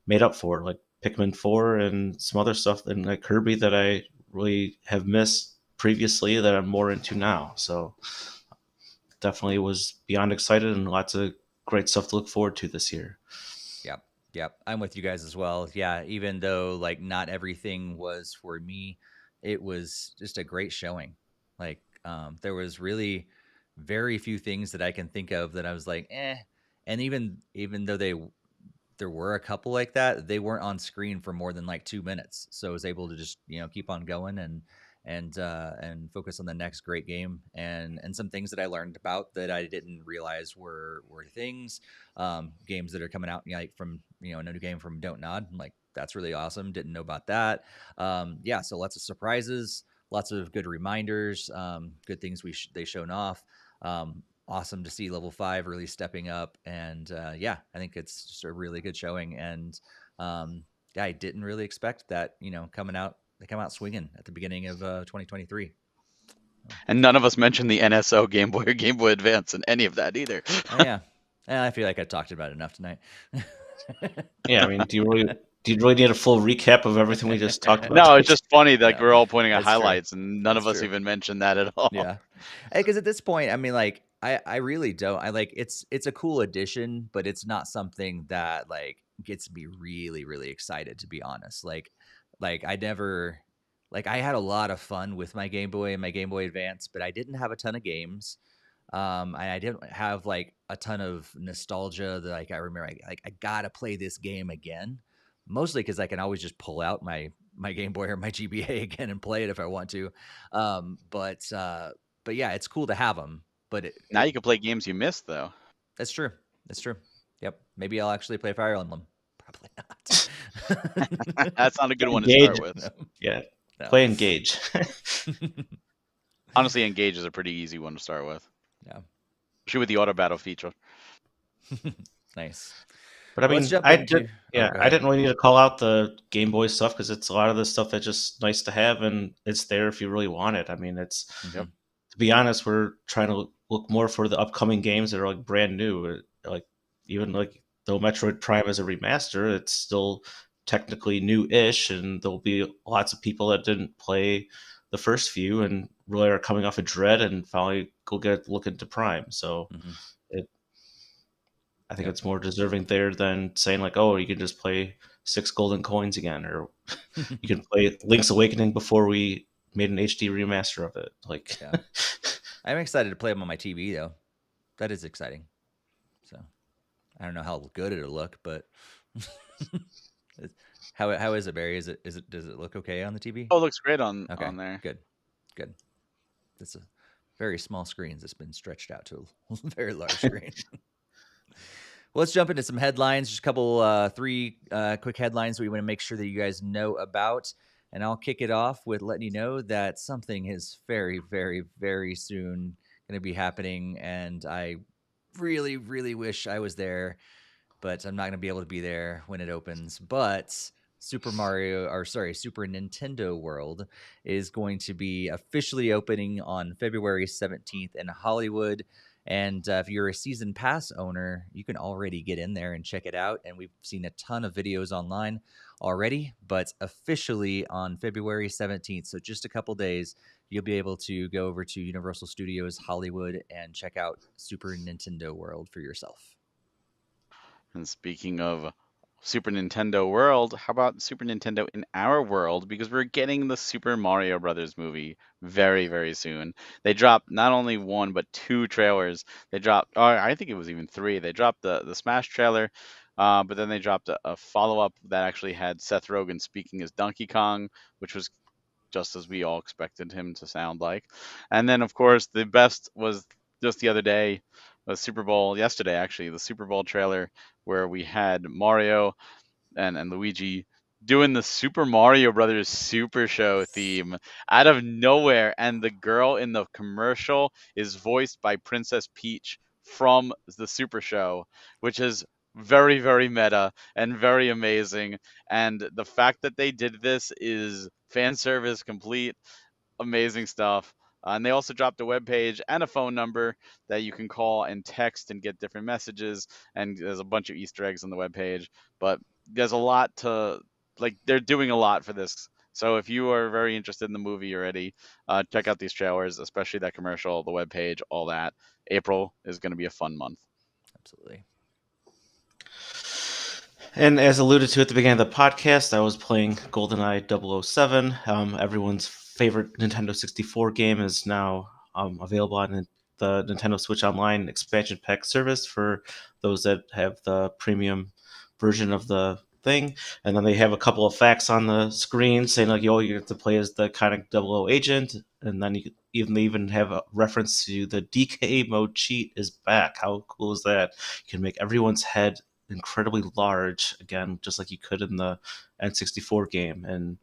made up for it, like Pikmin 4 and some other stuff, and like Kirby that I really have missed previously that I'm more into now. So definitely was beyond excited, and lots of great stuff to look forward to this year. Yep. Yep. I'm with you guys as well. Yeah. Even though like not everything was for me, it was just a great showing. Like, there was really very few things that I can think of that I was like, eh. And even though there were a couple like that, they weren't on screen for more than like 2 minutes. So I was able to just, keep on going and focus on the next great game, and some things that I learned about that I didn't realize were things. Games that are coming out, like from, a new game from Don't Nod. I'm like, that's really awesome. Didn't know about that. Yeah. So lots of surprises, lots of good reminders, good things they shown off. Awesome to see level 5 really stepping up, and yeah, I think it's just a really good showing. And yeah, I didn't really expect that, they come out swinging at the beginning of 2023. And none of us mentioned the NSO Game Boy or Game Boy Advance in any of that either. Yeah, I feel like I talked about it enough tonight. Yeah, I mean, do you really need a full recap of everything we just talked about? No, it's just funny that No, we're all pointing at that's true. highlights, and none That's of us true. even mentioned that at all. Yeah, because at this point, I mean, like, I really don't. I like it's a cool addition, but it's not something that like gets me really, really excited, to be honest. Like I never, like I had a lot of fun with my Game Boy and my Game Boy Advance, but I didn't have a ton of games. And I didn't have like a ton of nostalgia that like I remember I gotta play this game again. Mostly because I can always just pull out my Game Boy or my GBA again and play it if I want to. But yeah, it's cool to have them. But Now you can play games you missed, though. that's true. That's true. Yep. Maybe I'll actually play Fire Emblem. Probably not. That's not a good one to Engage. start with. No. Yeah. No. Play Engage. Honestly, Engage is a pretty easy one to start with. Yeah. Especially with the auto battle feature. Nice. But I Well, mean, let's jump I into. did, Oh, yeah, go I ahead. didn't really need to call out the Game Boy stuff because it's a lot of the stuff that's just nice to have, and it's there if you really want it. I mean, it's Mhm. to be honest, we're trying to look more for the upcoming games that are like brand new. Like even like though Metroid Prime is a remaster, it's still technically new-ish, and there'll be lots of people that didn't play the first few and really are coming off of Dread and finally go get look into Prime. So Mhm. it, I think Yep. it's more deserving there than saying like, oh, you can just play 6 golden coins again, or you can play Link's Awakening before we made an HD remaster of it. Like, Yeah. I'm excited to play them on my TV though. That is exciting. So I don't know how good it'll look, but how is it, Barry? Is it does it look okay on the TV? Oh, it looks great on Okay, there. good. It's a very small screens. It's been stretched out to a very large screen. Well, let's jump into some headlines. Just a couple, three quick headlines we want to make sure that you guys know about. And I'll kick it off with letting you know that something is very, very, very soon going to be happening. And I really, really wish I was there, but I'm not going to be able to be there when it opens. But Super Nintendo World is going to be officially opening on February 17th in Hollywood. And if you're a season pass owner, you can already get in there and check it out. And we've seen a ton of videos online already, but officially on February 17th, so just a couple days, you'll be able to go over to Universal Studios Hollywood and check out Super Nintendo World for yourself. And speaking of Super Nintendo World, how about Super Nintendo in our world? Because we're getting the Super Mario Brothers movie very, very soon. They dropped not only one but two trailers. They dropped, or I think it was even three. They dropped the Smash trailer, but then they dropped a follow-up that actually had Seth Rogen speaking as Donkey Kong, which was just as we all expected him to sound like. And then, of course, the best was just the other day, the Super Bowl, yesterday actually, the Super Bowl trailer where we had Mario and Luigi doing the Super Mario Brothers Super Show theme out of nowhere. And the girl in the commercial is voiced by Princess Peach from the Super Show, which is very, very meta and very amazing. And the fact that they did this is fan service complete. Amazing stuff. And they also dropped a web page and a phone number that you can call and text and get different messages. And there's a bunch of Easter eggs on the web page. But there's a lot to like. They're doing a lot for this. So if you are very interested in the movie already, check out these trailers, especially that commercial, the web page, all that. April is going to be a fun month. Absolutely. And as alluded to at the beginning of the podcast, I was playing GoldenEye 007. Everyone's favorite Nintendo 64 game is now available on the Nintendo Switch Online expansion pack service for those that have the premium version of the thing. And then they have a couple of facts on the screen saying like, "Yo, you get to play as the Conic 00 agent," and then you even have a reference to the DK mode cheat is back. How cool is that? You can make everyone's head incredibly large again, just like you could in the N64 game, and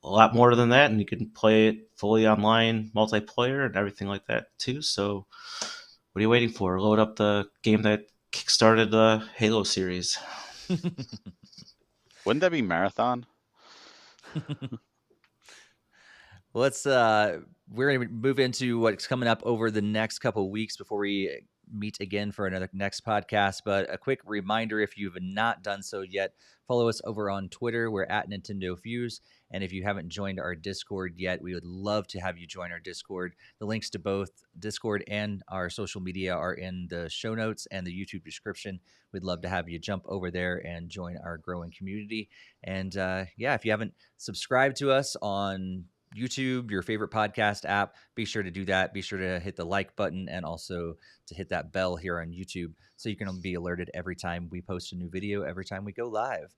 a lot more than that. And you can play it fully online, multiplayer, and everything like that too. So, what are you waiting for? Load up the game that kickstarted the Halo series. Wouldn't that be Marathon? Let's we're going to move into what's coming up over the next couple of weeks before we meet again for another next podcast. But a quick reminder, if you've not done so yet, follow us over on Twitter. We're at NintendoFuse. And if you haven't joined our Discord yet, we would love to have you join our Discord. The links to both Discord and our social media are in the show notes and the YouTube description. We'd love to have you jump over there and join our growing community. And if you haven't subscribed to us on YouTube, your favorite podcast app, be sure to do that. Be sure to hit the like button and also to hit that bell here on YouTube so you can be alerted every time we post a new video, every time we go live.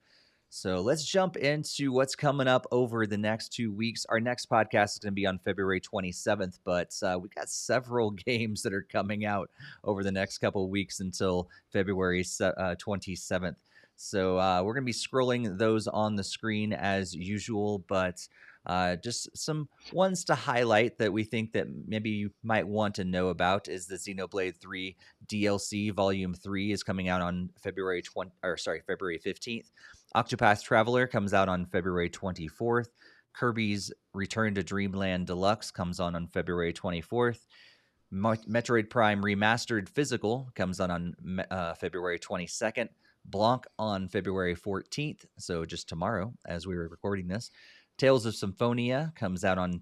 So let's jump into what's coming up over the next 2 weeks. Our next podcast is going to be on February 27th, but we got several games that are coming out over the next couple of weeks until February 27th. So we're going to be scrolling those on the screen as usual, but just some ones to highlight that we think that maybe you might want to know about is the Xenoblade 3 DLC Volume 3 is coming out on February 15th. Octopath Traveler comes out on February 24th. Kirby's Return to Dreamland Deluxe comes on February 24th. Metroid Prime Remastered Physical comes on February 22nd. Blanc on February 14th, so just tomorrow as we were recording this. Tales of Symphonia comes out on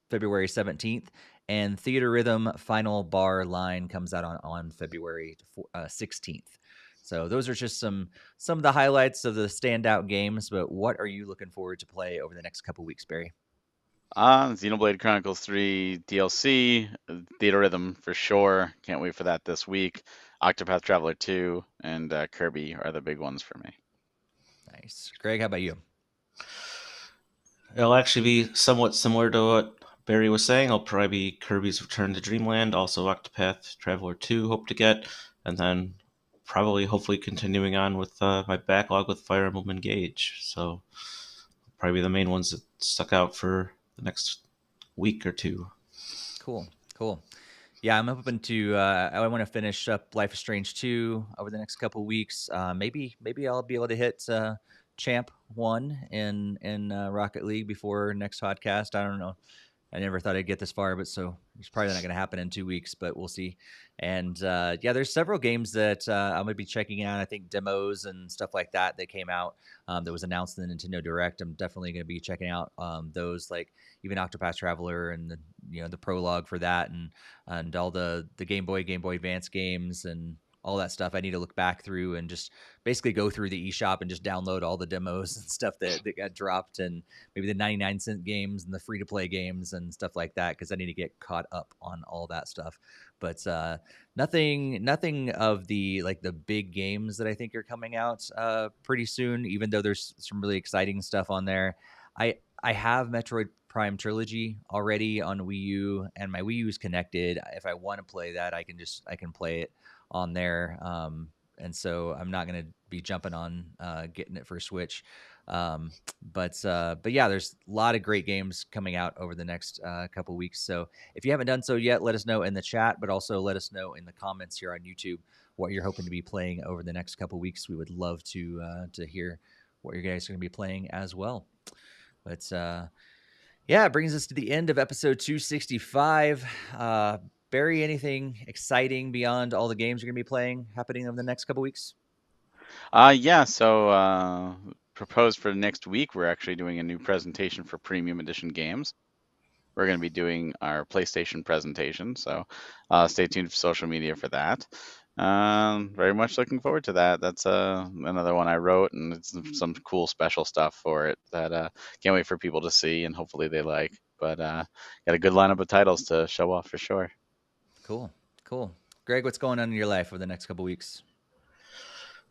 February 17th. And Theater Rhythm Final Bar Line comes out on February 16th. So those are just some of the highlights of the standout games, but what are you looking forward to play over the next couple weeks, Barry? Xenoblade Chronicles 3 DLC, Theater Rhythm for sure. Can't wait for that this week. Octopath Traveler 2 and Kirby are the big ones for me. Nice. Greg, how about you? It'll actually be somewhat similar to what Barry was saying. I'll probably be Kirby's Return to Dreamland, also Octopath Traveler 2, hope to get, and then hopefully continuing on with my backlog with Fire Emblem Engage. So probably the main ones that stuck out for the next week or two. Cool. Yeah, I'm hoping to. I want to finish up Life is Strange 2 over the next couple weeks. Maybe I'll be able to hit Champ 1 in Rocket League before next podcast. I don't know. I never thought I'd get this far, but so it's probably not going to happen in 2 weeks, but we'll see. And there's several games that I'm going to be checking out. I think demos and stuff like that came out that was announced in the Nintendo Direct. I'm definitely going to be checking out those, like even Octopath Traveler and the prologue for that, and all the Game Boy Advance games and all that stuff. I need to look back through and just basically go through the eShop and just download all the demos and stuff that got dropped, and maybe the 99-cent games and the free-to-play games and stuff like that, because I need to get caught up on all that stuff. But nothing of the big games that I think are coming out pretty soon, even though there's some really exciting stuff on there. I have Metroid Prime Trilogy already on Wii U, and my Wii U is connected. If I want to play that, I can play it on there. And so I'm not going to be jumping on getting it for Switch. But yeah, there's a lot of great games coming out over the next couple weeks. So if you haven't done so yet, let us know in the chat, but also let us know in the comments here on YouTube what you're hoping to be playing over the next couple weeks. We would love to hear what you guys are going to be playing as well. But it brings us to the end of episode 265. Barry, anything exciting beyond all the games you're going to be playing happening over the next couple weeks? So proposed for next week, we're actually doing a new presentation for Premium Edition games. We're going to be doing our PlayStation presentation, so stay tuned for social media for that. Very much looking forward to that. That's another one I wrote, and it's some cool special stuff for it that can't wait for people to see, and hopefully they like. But got a good lineup of titles to show off for sure. Cool. Greg, what's going on in your life over the next couple weeks?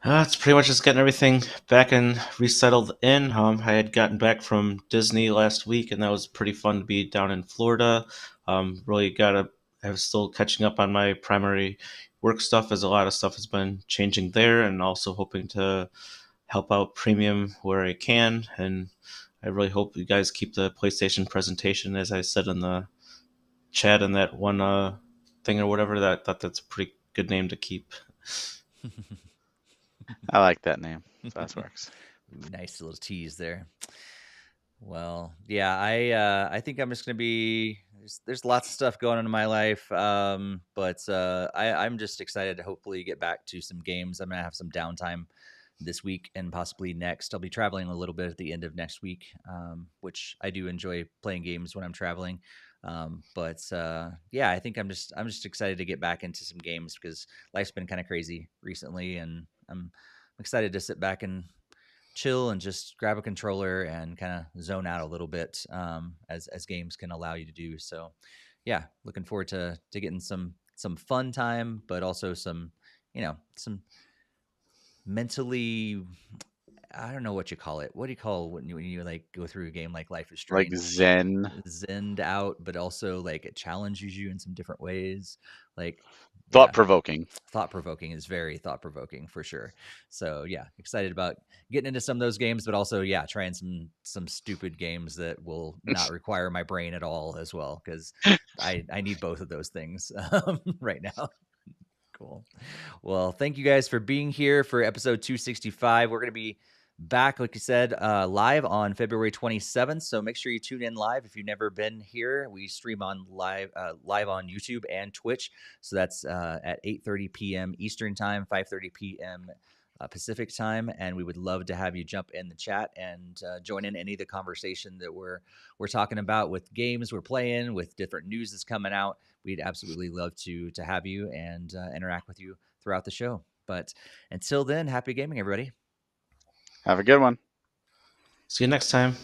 It's pretty much just getting everything back and resettled in. I had gotten back from Disney last week, and that was pretty fun to be down in Florida. Really I was still catching up on my primary work stuff, as a lot of stuff has been changing there, and also hoping to help out Premium where I can. And I really hope you guys keep the PlayStation presentation, as I said in the chat, and that one thing or whatever. That's a pretty good name to keep. I like that name. That works. Nice little tease there. Well, yeah, I think I'm just going to be there's lots of stuff going on in my life. But I'm just excited to hopefully get back to some games. I'm gonna have some downtime this week and possibly next. I'll be traveling a little bit at the end of next week, which I do enjoy playing games when I'm traveling. But yeah, I think I'm just excited to get back into some games because life's been kind of crazy recently, and I'm excited to sit back and chill and just grab a controller and kind of zone out a little bit, as games can allow you to do. So yeah, looking forward to getting some fun time, but also some, some mentally, I don't know what you call it. What do you call when you like go through a game like Life is Like Strange? Zen, Zenned out, but also like it challenges you in some different ways. Like, thought yeah, provoking. thought provoking is very thought provoking for sure. So yeah, excited about getting into some of those games, but also yeah, trying some stupid games that will not require my brain at all as well, because I need both of those things right now. Cool. Well, thank you guys for being here for episode 265. We're going to be back, like you said, live on February 27th. So make sure you tune in live if you've never been here. We stream on live on YouTube and Twitch. So that's at 8:30 p.m. Eastern Time, 5:30 p.m. Pacific Time, and we would love to have you jump in the chat and join in any of the conversation that we're talking about with games we're playing, with different news that's coming out. We'd absolutely love to have you and interact with you throughout the show. But until then, happy gaming, everybody. Have a good one. See you next time.